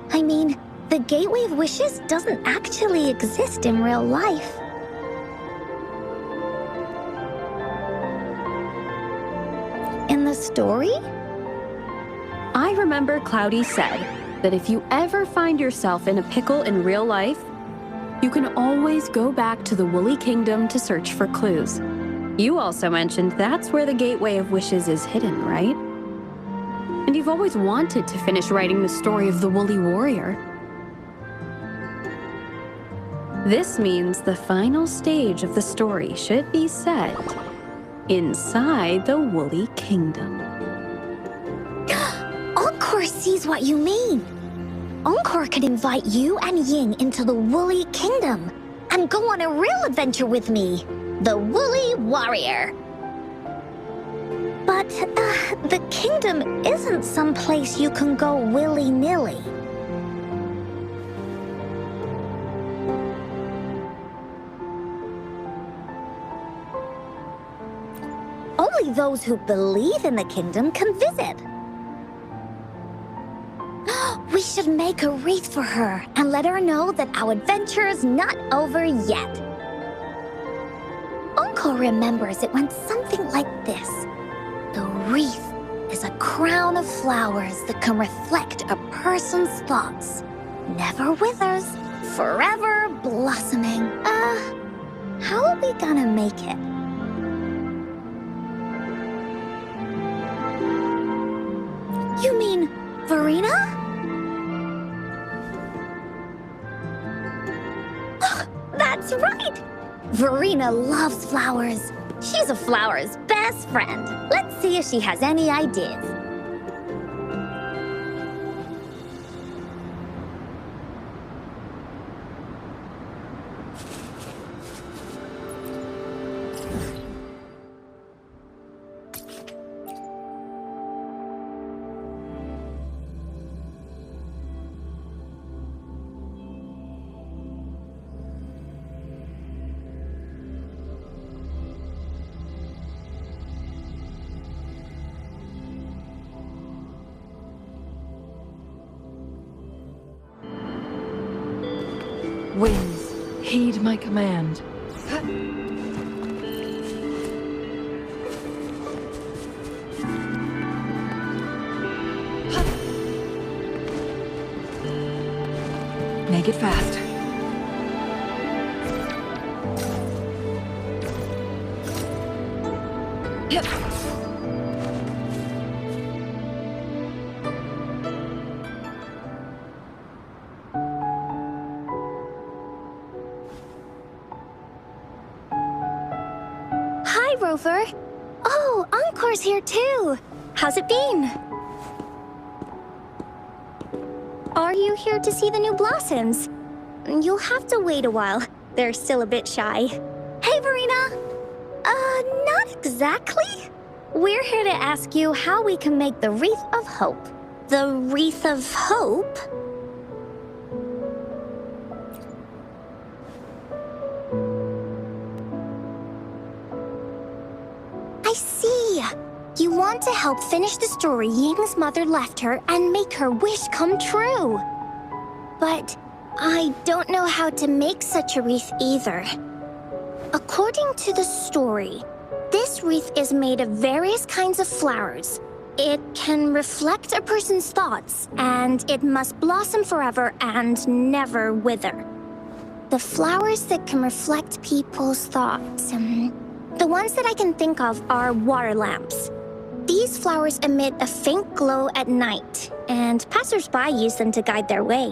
I mean, the Gateway of Wishes doesn't actually exist in real life. In the story? I remember Cloudy said that if you ever find yourself in a pickle in real life, you can always go back to the Woolly Kingdom to search for clues. You also mentioned that's where the Gateway of Wishes is hidden, right? And you've always wanted to finish writing the story of the Woolly Warrior. This means the final stage of the story should be set inside the Woolly Kingdom. Encore sees what you mean. Encore could invite you and Ying into the Woolly Kingdom and go on a real adventure with me, the Woolly Warrior. But the kingdom isn't some place you can go willy-nilly. Only those who believe in the kingdom can visit. We should make a wreath for her and let her know that our adventure is not over yet. Encore remembers it went something like this. The wreath is a crown of flowers that can reflect a person's thoughts. Never withers, forever blossoming. How are we gonna make it? You mean Verena? That's right! Verena loves flowers. She's a flower's best friend. Let's see if she has any ideas. Winds, heed my command. Make it fast. Yep. Hi, Rover. Oh, Encore's here too. How's it been? Are you here to see the new blossoms? You'll have to wait a while. They're still a bit shy. Hey, Verena. Not exactly. We're here to ask you how we can make the Wreath of Hope. The Wreath of Hope? I see. You want to help finish the story Ying's mother left her and make her wish come true. But I don't know how to make such a wreath either. According to the story, this wreath is made of various kinds of flowers. It can reflect a person's thoughts, and it must blossom forever and never wither. The flowers that can reflect people's thoughts, the ones that I can think of are water lamps. These flowers emit a faint glow at night, and passers-by use them to guide their way.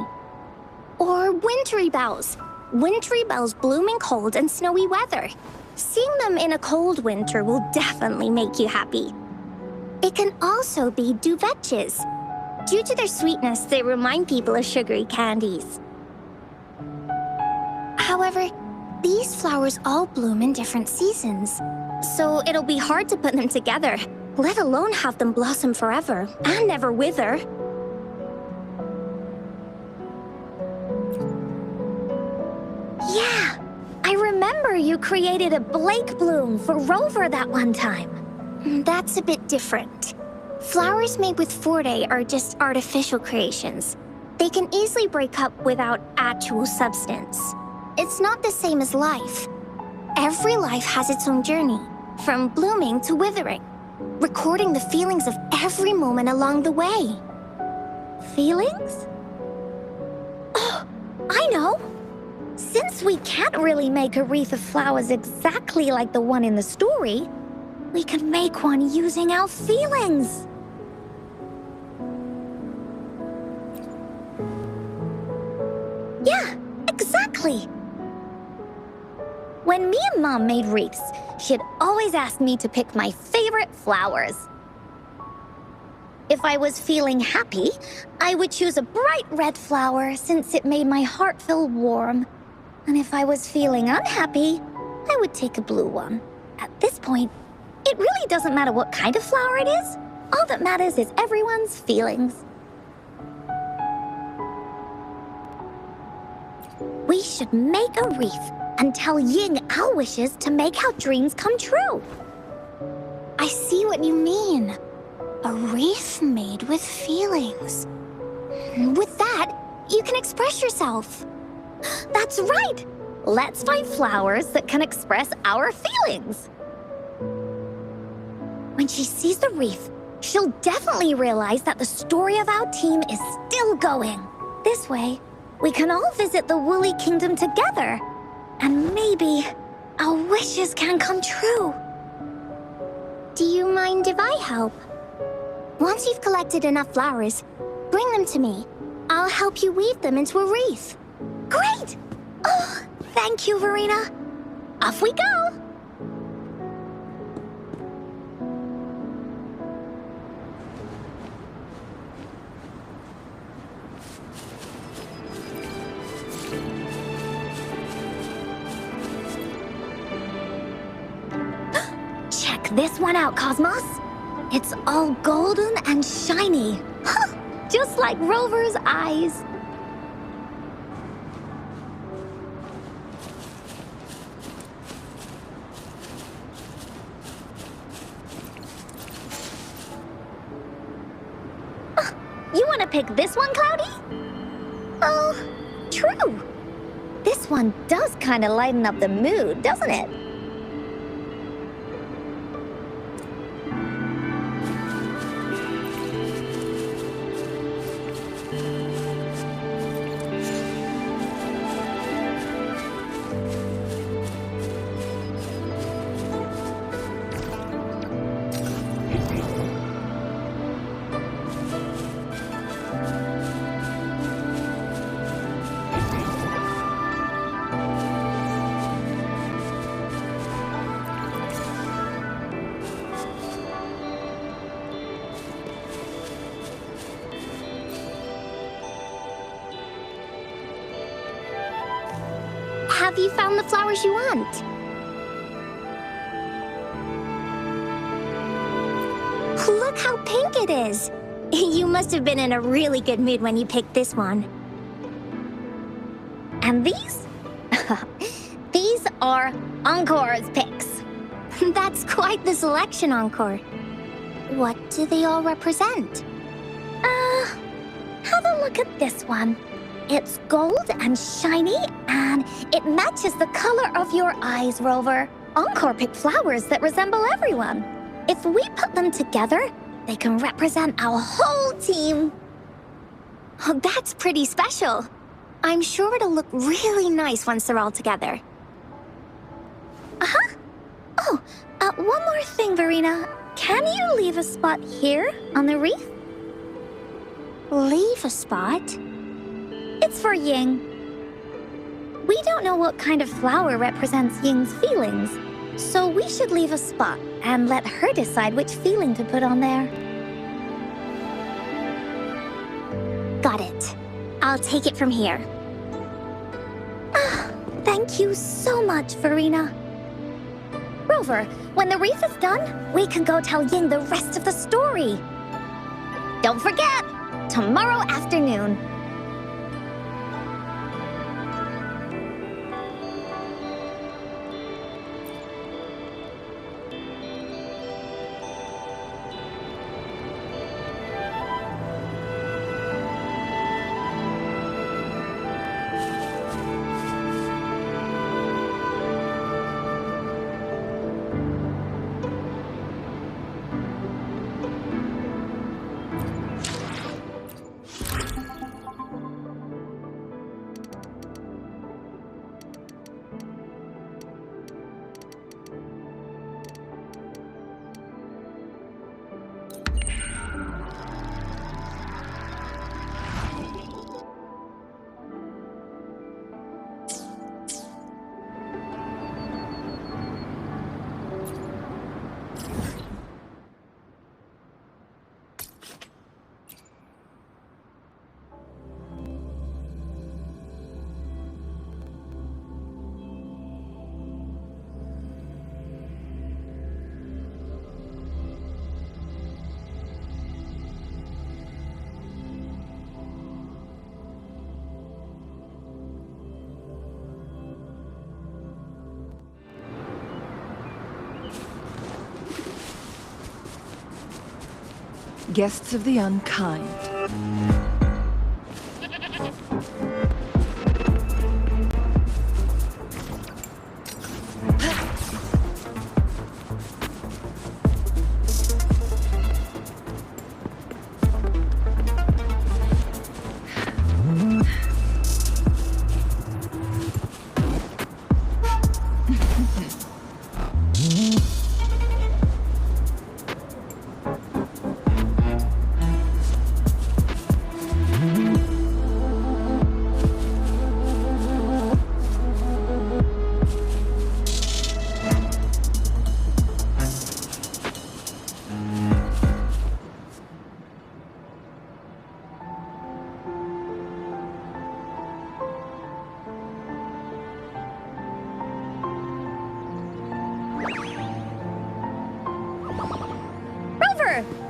Or wintry bells. Wintry bells bloom in cold and snowy weather. Seeing them in a cold winter will definitely make you happy. It can also be duvetches. Due to their sweetness, they remind people of sugary candies. However, these flowers all bloom in different seasons, so it'll be hard to put them together, let alone have them blossom forever and never wither. Yeah, I remember you created a Blake bloom for Rover that one time. That's a bit different. Flowers made with Forte are just artificial creations. They can easily break up without actual substance. It's not the same as life. Every life has its own journey, from blooming to withering, recording the feelings of every moment along the way. Feelings? Oh, I know! Since we can't really make a wreath of flowers exactly like the one in the story, we can make one using our feelings. Yeah, exactly. When me and Mom made wreaths, she'd always ask me to pick my favorite flowers. If I was feeling happy, I would choose a bright red flower since it made my heart feel warm. And if I was feeling unhappy, I would take a blue one. At this point, it really doesn't matter what kind of flower it is. All that matters is everyone's feelings. We should make a wreath and tell Ying our wishes to make our dreams come true. I see what you mean. A wreath made with feelings. With that, you can express yourself. That's right! Let's find flowers that can express our feelings. When she sees the wreath, she'll definitely realize that the story of our team is still going. This way, we can all visit the Woolly Kingdom together. And maybe our wishes can come true. Do you mind if I help? Once you've collected enough flowers, bring them to me. I'll help you weave them into a wreath. Great! Oh, thank you, Verena. Off we go! Check this one out, Cosmos. It's all golden and shiny. Just like Rover's eyes. You want to pick this one, Cloudy? Oh, true. This one does kind of lighten up the mood, doesn't it? Have you found the flowers you want? Look how pink it is! You must have been in a really good mood when you picked this one. And these? These are Encore's picks. That's quite the selection, Encore. What do they all represent? Have a look at this one. It's gold and shiny, and it matches the color of your eyes, Rover. Encore picked flowers that resemble everyone. If we put them together, they can represent our whole team. Oh, that's pretty special. I'm sure it'll look really nice once they're all together. Uh-huh. Oh, one more thing, Verena. Can you leave a spot here on the wreath? Leave a spot? It's for Ying. We don't know what kind of flower represents Ying's feelings, so we should leave a spot and let her decide which feeling to put on there. Got it. I'll take it from here. Thank you so much, Verena. Rover, when the wreath is done, we can go tell Ying the rest of the story. Don't forget, tomorrow afternoon. Guests of the unkind.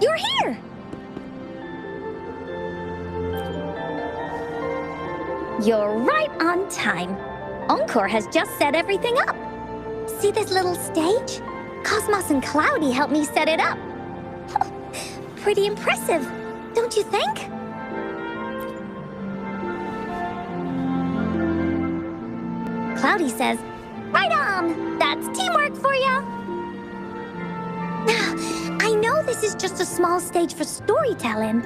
You're here! You're right on time. Encore has just set everything up. See this little stage? Cosmos and Cloudy helped me set it up. Pretty impressive, don't you think? Cloudy says, right on! That's teamwork for ya! I know this is just a small stage for storytelling.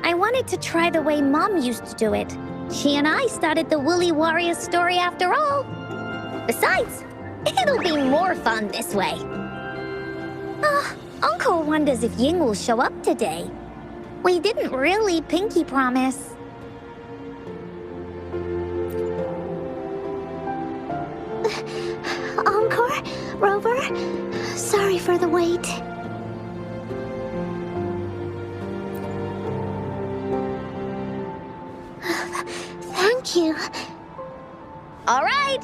I wanted to try the way Mom used to do it. She and I started the Woolly Warrior story after all. Besides, it'll be more fun this way. Encore wonders if Ying will show up today. We didn't really pinky promise. Encore? Rover? Sorry for the wait. Thank you. All right,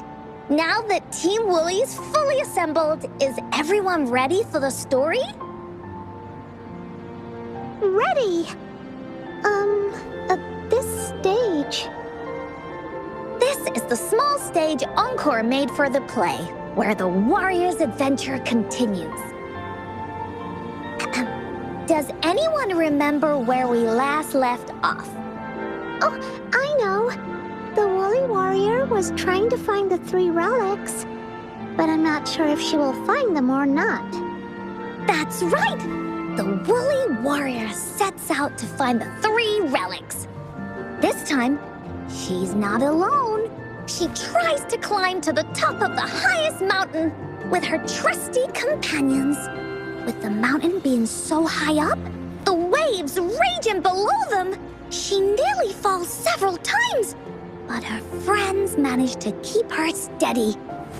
Now that Team Woolly's fully assembled, is everyone ready for the story? Ready. At this stage. This is the small stage Encore made for the play, where the warrior's adventure continues. Does anyone remember where we last left off? Oh, I know. The Woolly Warrior was trying to find the 3 relics, but I'm not sure if she will find them or not. That's right! The Woolly Warrior sets out to find the 3 relics. This time, she's not alone. She tries to climb to the top of the highest mountain with her trusty companions. With the mountain being so high up, the waves raging below them, she nearly falls several times. But her friends manage to keep her steady.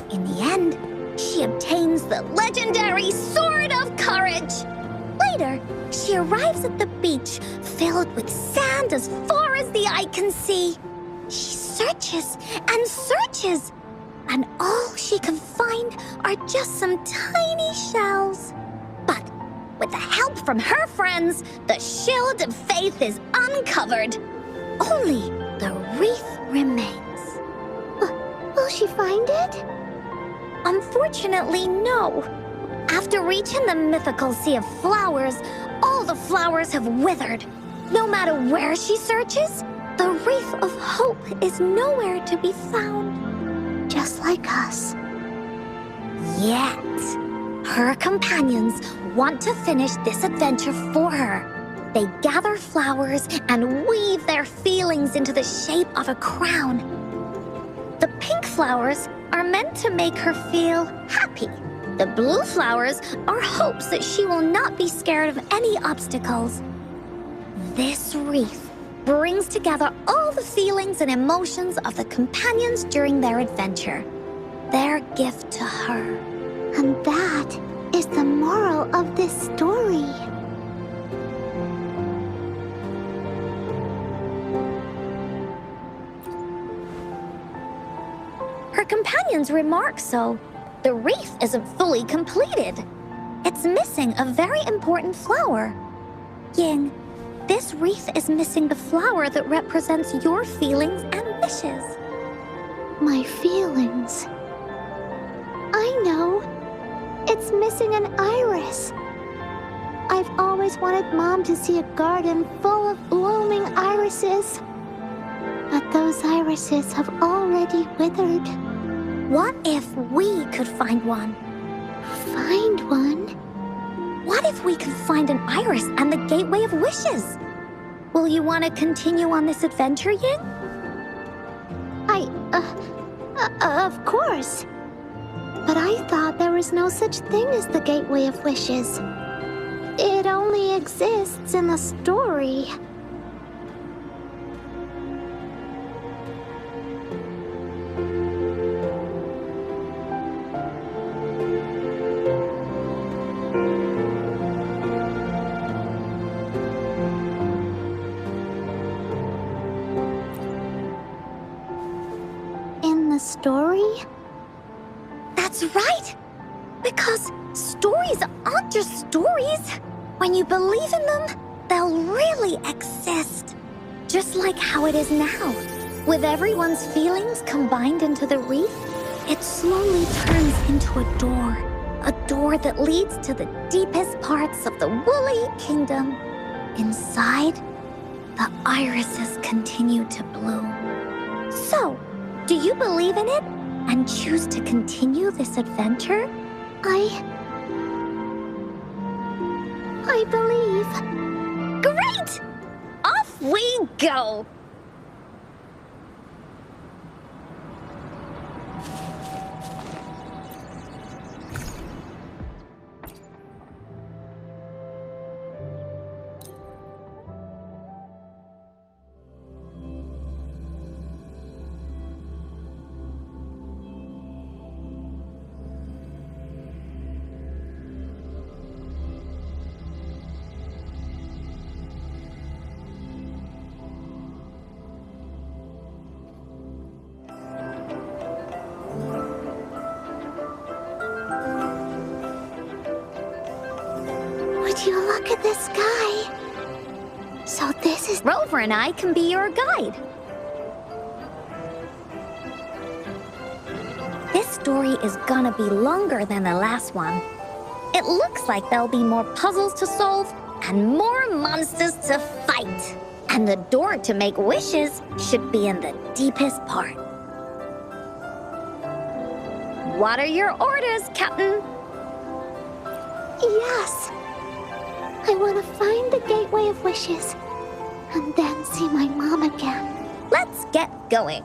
In the end, she obtains the legendary Sword of Courage. Later, she arrives at the beach filled with sand as far as the eye can see. She searches and searches, and all she can find are just some tiny shells. But with the help from her friends, the shield of faith is uncovered. Only the wreath remains. Will she find it? Unfortunately, no. After reaching the mythical sea of flowers, all the flowers have withered. No matter where she searches, the wreath of hope is nowhere to be found. Just like us. Yet, her companions want to finish this adventure for her. They gather flowers and weave their feelings into the shape of a crown. The pink flowers are meant to make her feel happy. The blue flowers are hopes that she will not be scared of any obstacles. This wreath brings together all the feelings and emotions of the companions during their adventure. Their gift to her. And that is the moral of this story. Her companions remark so. The wreath isn't fully completed. It's missing a very important flower. Ying, this wreath is missing the flower that represents your feelings and wishes. My feelings. I know. It's missing an iris. I've always wanted Mom to see a garden full of blooming irises. But those irises have already withered. What if we could find one? Find one? What if we could find an iris and the gateway of wishes? Will you want to continue on this adventure, Ying? Of course. But I thought there was no such thing as the gateway of wishes. It only exists in the story. In the story? That's right! Because stories aren't just stories. When you believe in them, they'll really exist. Just like how it is now. With everyone's feelings combined into the wreath, it slowly turns into a door. A door that leads to the deepest parts of the Woolly Kingdom. Inside, the irises continue to bloom. So, do you believe in it and choose to continue this adventure? I believe. Great! Off we go! the sky. So this is... Rover and I can be your guide. This story is gonna be longer than the last one. It looks like there'll be more puzzles to solve and more monsters to fight. And the door to make wishes should be in the deepest part. What are your orders, Captain? Yes. I want to find the Gateway of Wishes and then see my mom again. Let's get going.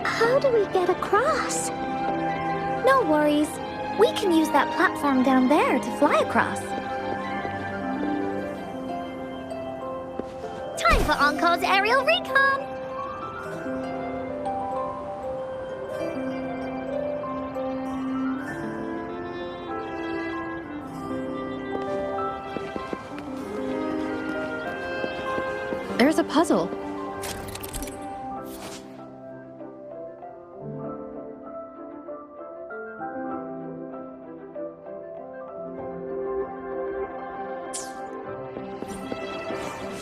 How do we get across? No worries. We can use that platform down there to fly across. Time for Encore's aerial recon! There's a puzzle.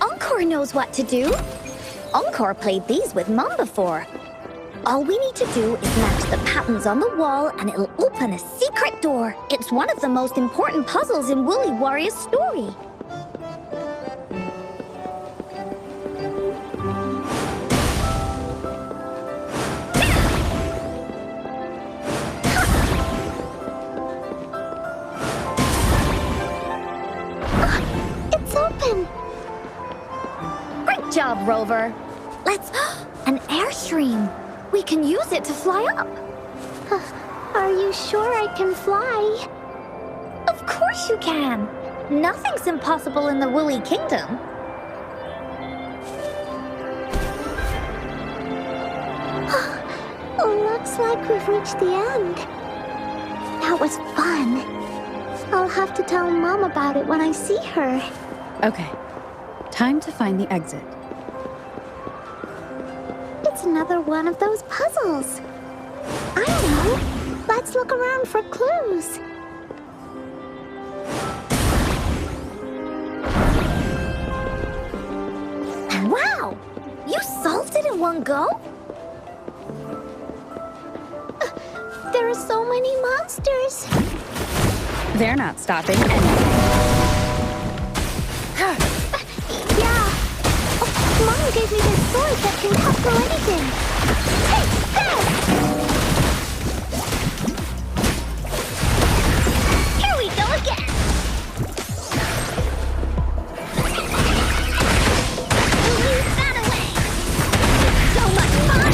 Encore knows what to do. Encore played these with Mom before. All we need to do is match the patterns on the wall and it'll open a secret door. It's one of the most important puzzles in Woolly Warrior's story. It's open. Great job, Rover. Let's... an airstream. We can use it to fly up. Are you sure I can fly? Of course you can. Nothing's impossible in the Woolly Kingdom. Looks like we've reached the end. That was fun. I'll have to tell Mom about it when I see her. Okay, time to find the exit. It's another one of those puzzles. I know. Let's look around for clues. Wow! You solved it in one go? There are so many monsters. They're not stopping anything. Yeah. Oh, Mom gave me this sword that can cut through anything. Take this! Here we go again! Leave that away! So much fun!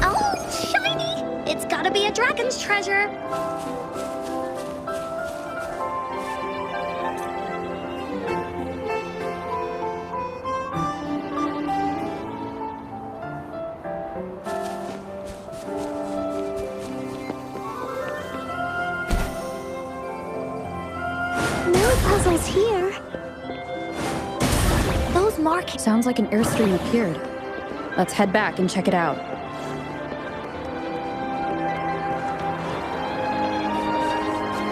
Oh, shiny! It's gotta be a dragon's treasure. No puzzles here. Those markings. Sounds like an airstream appeared. Let's head back and check it out.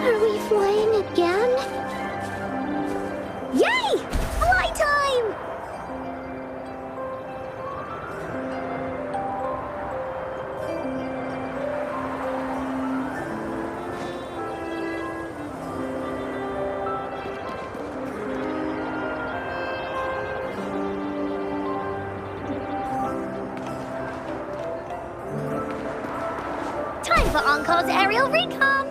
Are we flying again? Yay! Fly time! Time for Encore's aerial recon!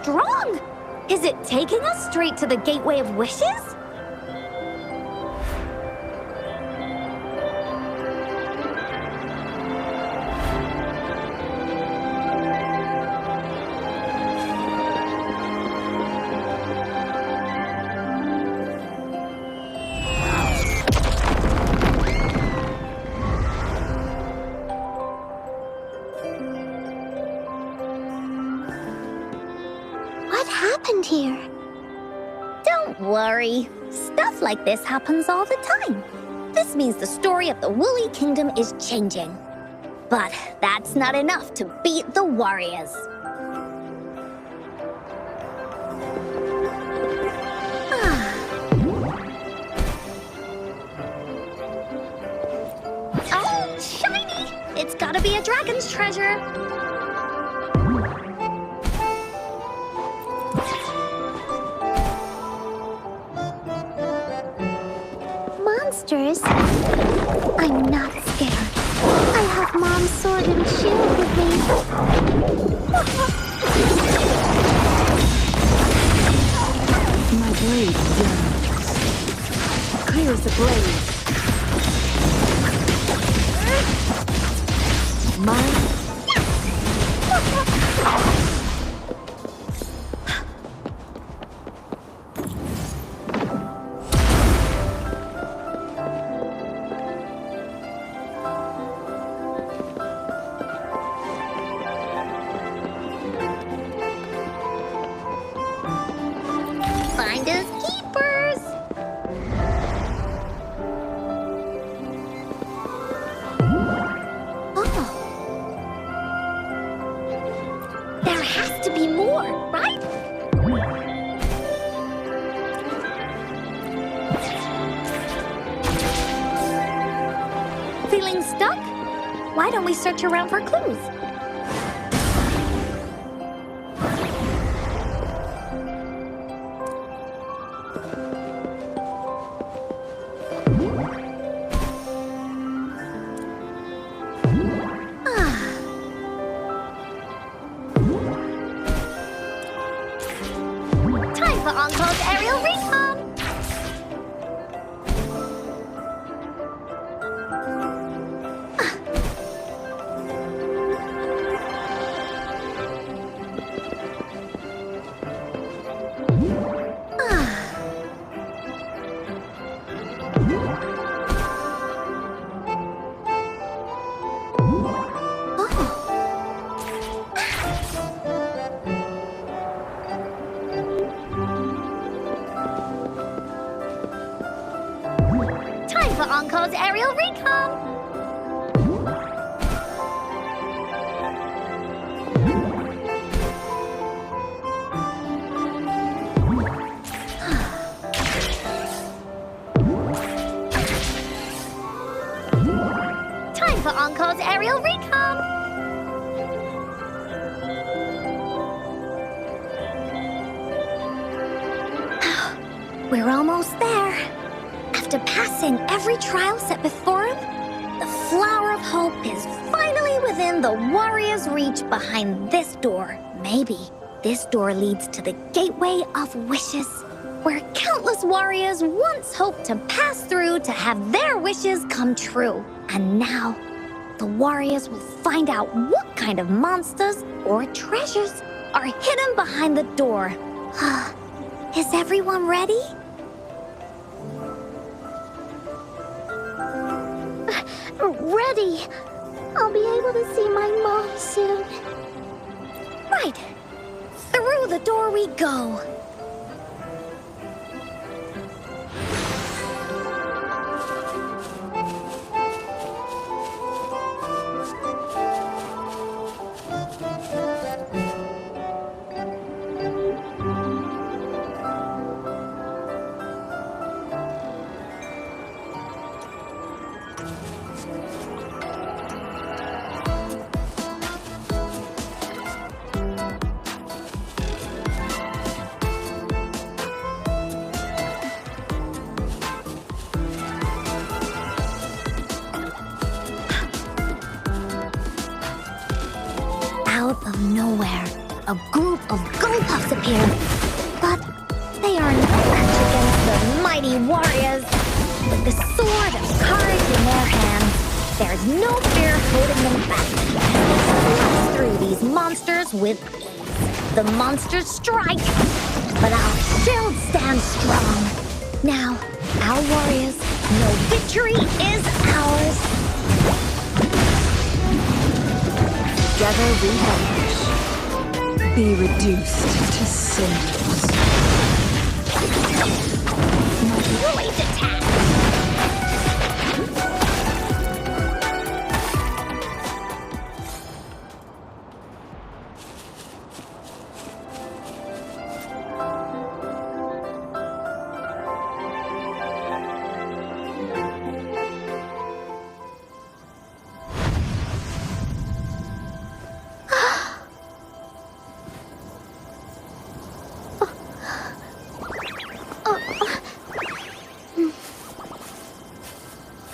strong! Is it taking us straight to the Gateway of Wishes? What happened here? Don't worry. Stuff like this happens all the time. This means the story of the Woolly Kingdom is changing. But that's not enough to beat the warriors. Oh, shiny! It's gotta be a dragon's treasure. Monsters? I'm not scared. I have Mom's sword and shield with me. My blade yearns. Clear as a blaze. Mine. Finders keepers. Oh. There has to be more, right? Feeling stuck? Why don't we search around for clues? Time for Encore's aerial recon! Time for Encore's aerial recon! Time for Encore's aerial recon! We're almost there. After passing every trial set before him, the Flower of Hope is finally within the warrior's reach behind this door. Maybe this door leads to the Gateway of Wishes, where countless warriors once hoped to pass through to have their wishes come true. And now, the warriors will find out what kind of monsters or treasures are hidden behind the door. Is everyone ready? Ready. I'll be able to see my mom soon. Right. Through the door we go. Out of nowhere, a group of Go Puff disappear. But they are no match against the mighty warriors. With the sword and courage in their hands, there's no fear holding them back. They slice through these monsters with ease. The monsters strike, but our shield stands strong. Now, our warriors know victory is ours. Together we vanish. Be reduced to cinders. Great attack!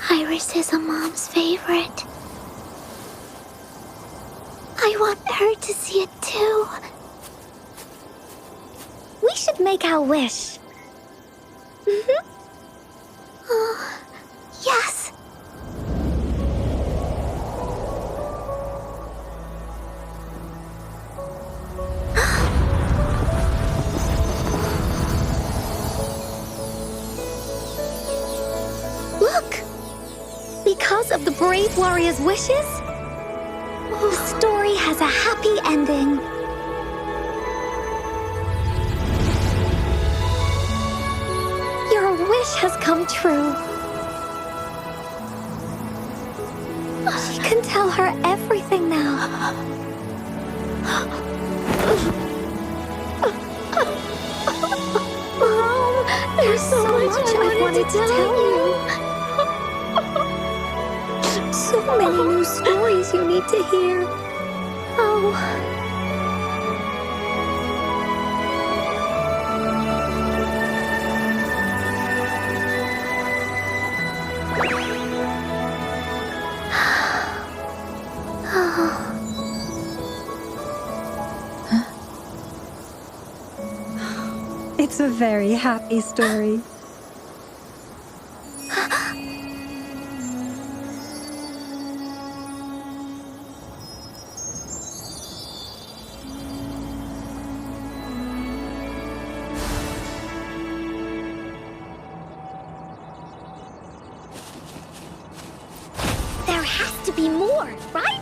Iris is a mom's favorite. I want her to see it too. We should make our wish. Oh, yes. Look! Because of the brave warrior's wishes, the story has a happy ending. Your wish has come true. She can tell her everything now. Mom, there's so much I wanted to tell you. So many new stories you need to hear. Oh. It's a very happy story. There has to be more, right?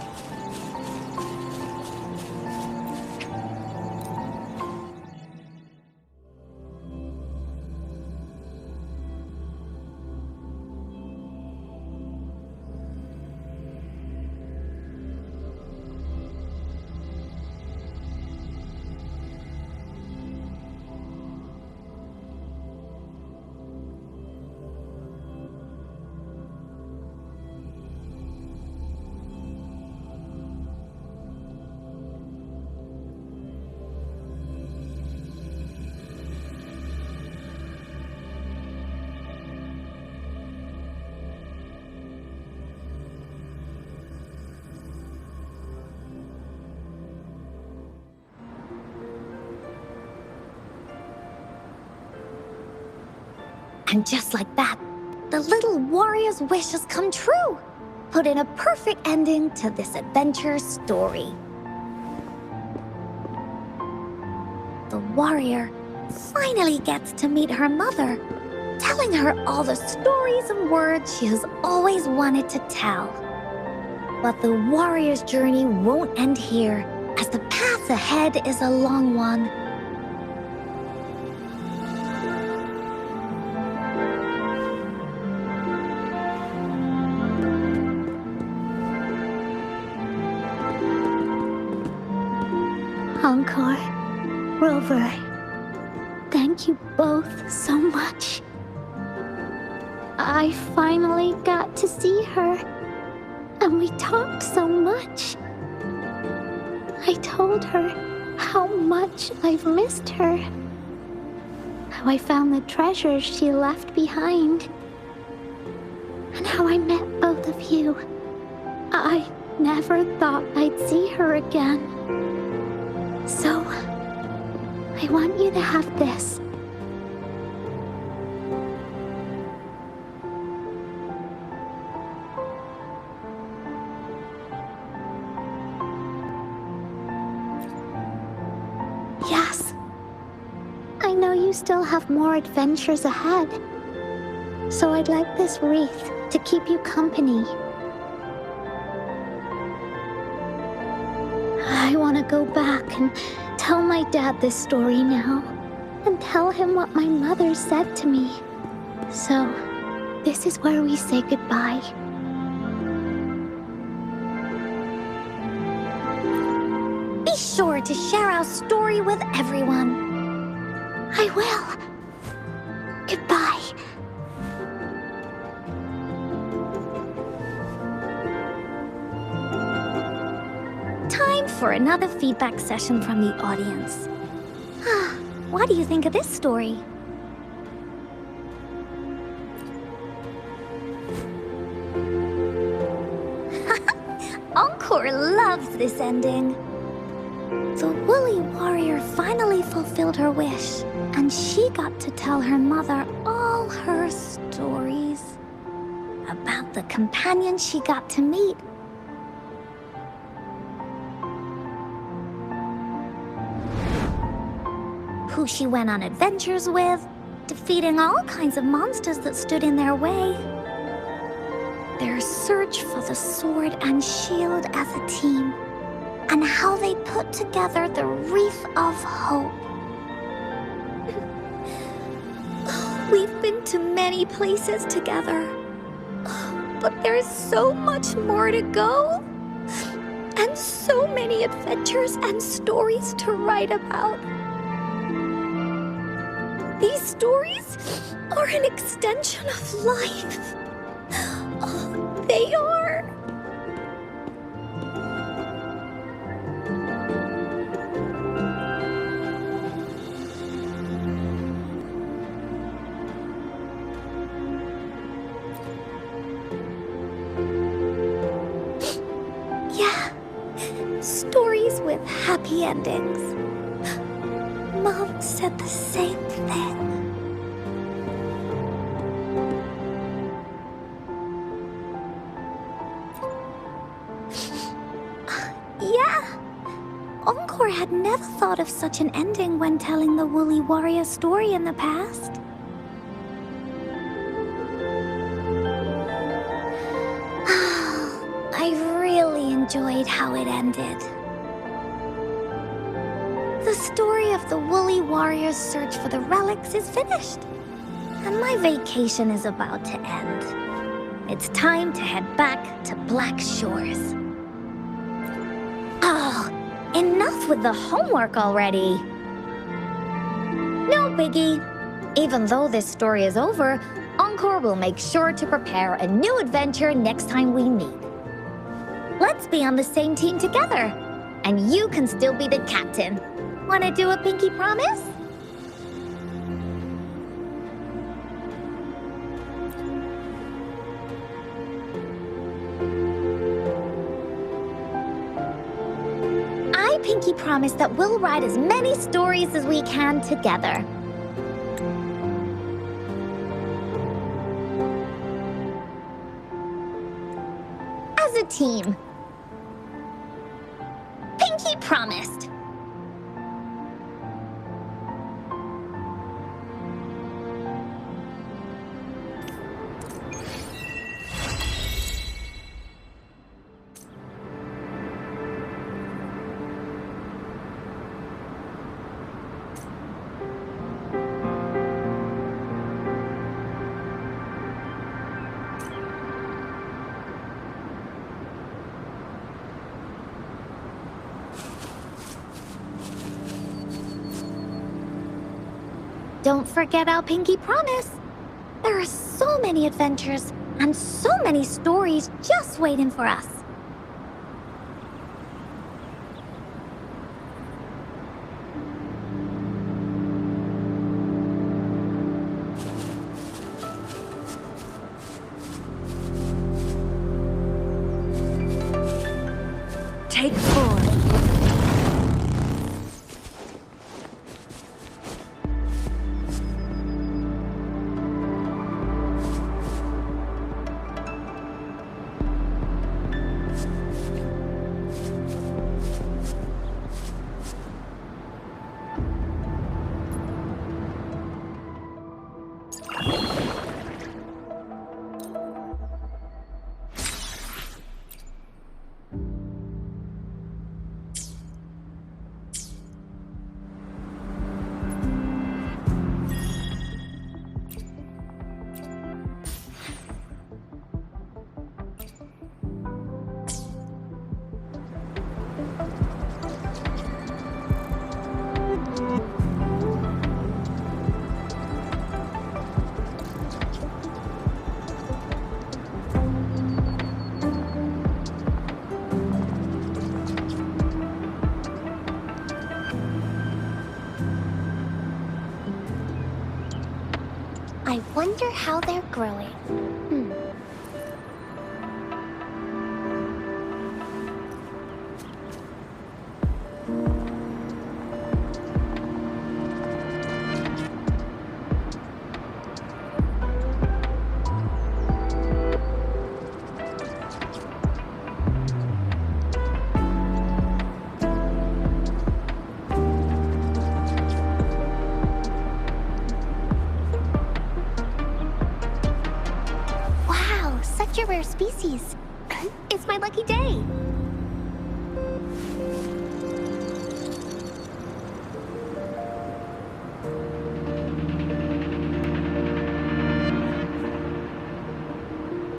And just like that, the little warrior's wish has come true. Put in a perfect ending to this adventure story. The warrior finally gets to meet her mother, telling her all the stories and words she has always wanted to tell. But the warrior's journey won't end here, as the path ahead is a long one. Encore, Rover, thank you both so much. I finally got to see her, and we talked so much. I told her how much I've missed her, how I found the treasures she left behind, and how I met both of you. I never thought I'd see her again. So, I I want you to have this. Yes. I know you still have more adventures ahead. So I'd like this wreath to keep you company. I want to go back and tell my dad this story now. And tell him what my mother said to me. So, this is where we say goodbye. Be sure to share our story with everyone. I will. Goodbye. Time for another feedback session from the audience. What do you think of this story? Encore loves this ending. The woolly warrior finally fulfilled her wish, and she got to tell her mother all her stories about the companion she got to meet. Who she went on adventures with, defeating all kinds of monsters that stood in their way. Their search for the sword and shield as a team, and how they put together the Wreath of Hope. We've been to many places together, but there's so much more to go, and so many adventures and stories to write about. These stories are an extension of life. Oh, they are. Yeah, stories with happy endings. Mom said the same thing. Yeah, Encore had never thought of such an ending when telling the Woolly Warrior story in the past. I really enjoyed how it ended. The story of the Woolly Warrior's search for the relics is finished, and my vacation is about to end. It's time to head back to Black Shores. Oh, enough with the homework already. No biggie. Even though this story is over, Encore will make sure to prepare a new adventure next time we meet. Let's be on the same team together, and you can still be the captain. Wanna do a pinky promise? I pinky promise that we'll write as many stories as we can together. As a team. Pinky promised. Don't forget our pinky promise. There are so many adventures and so many stories just waiting for us. Take 4. wonder how they're growing. Wow, such a rare species. It's my lucky day.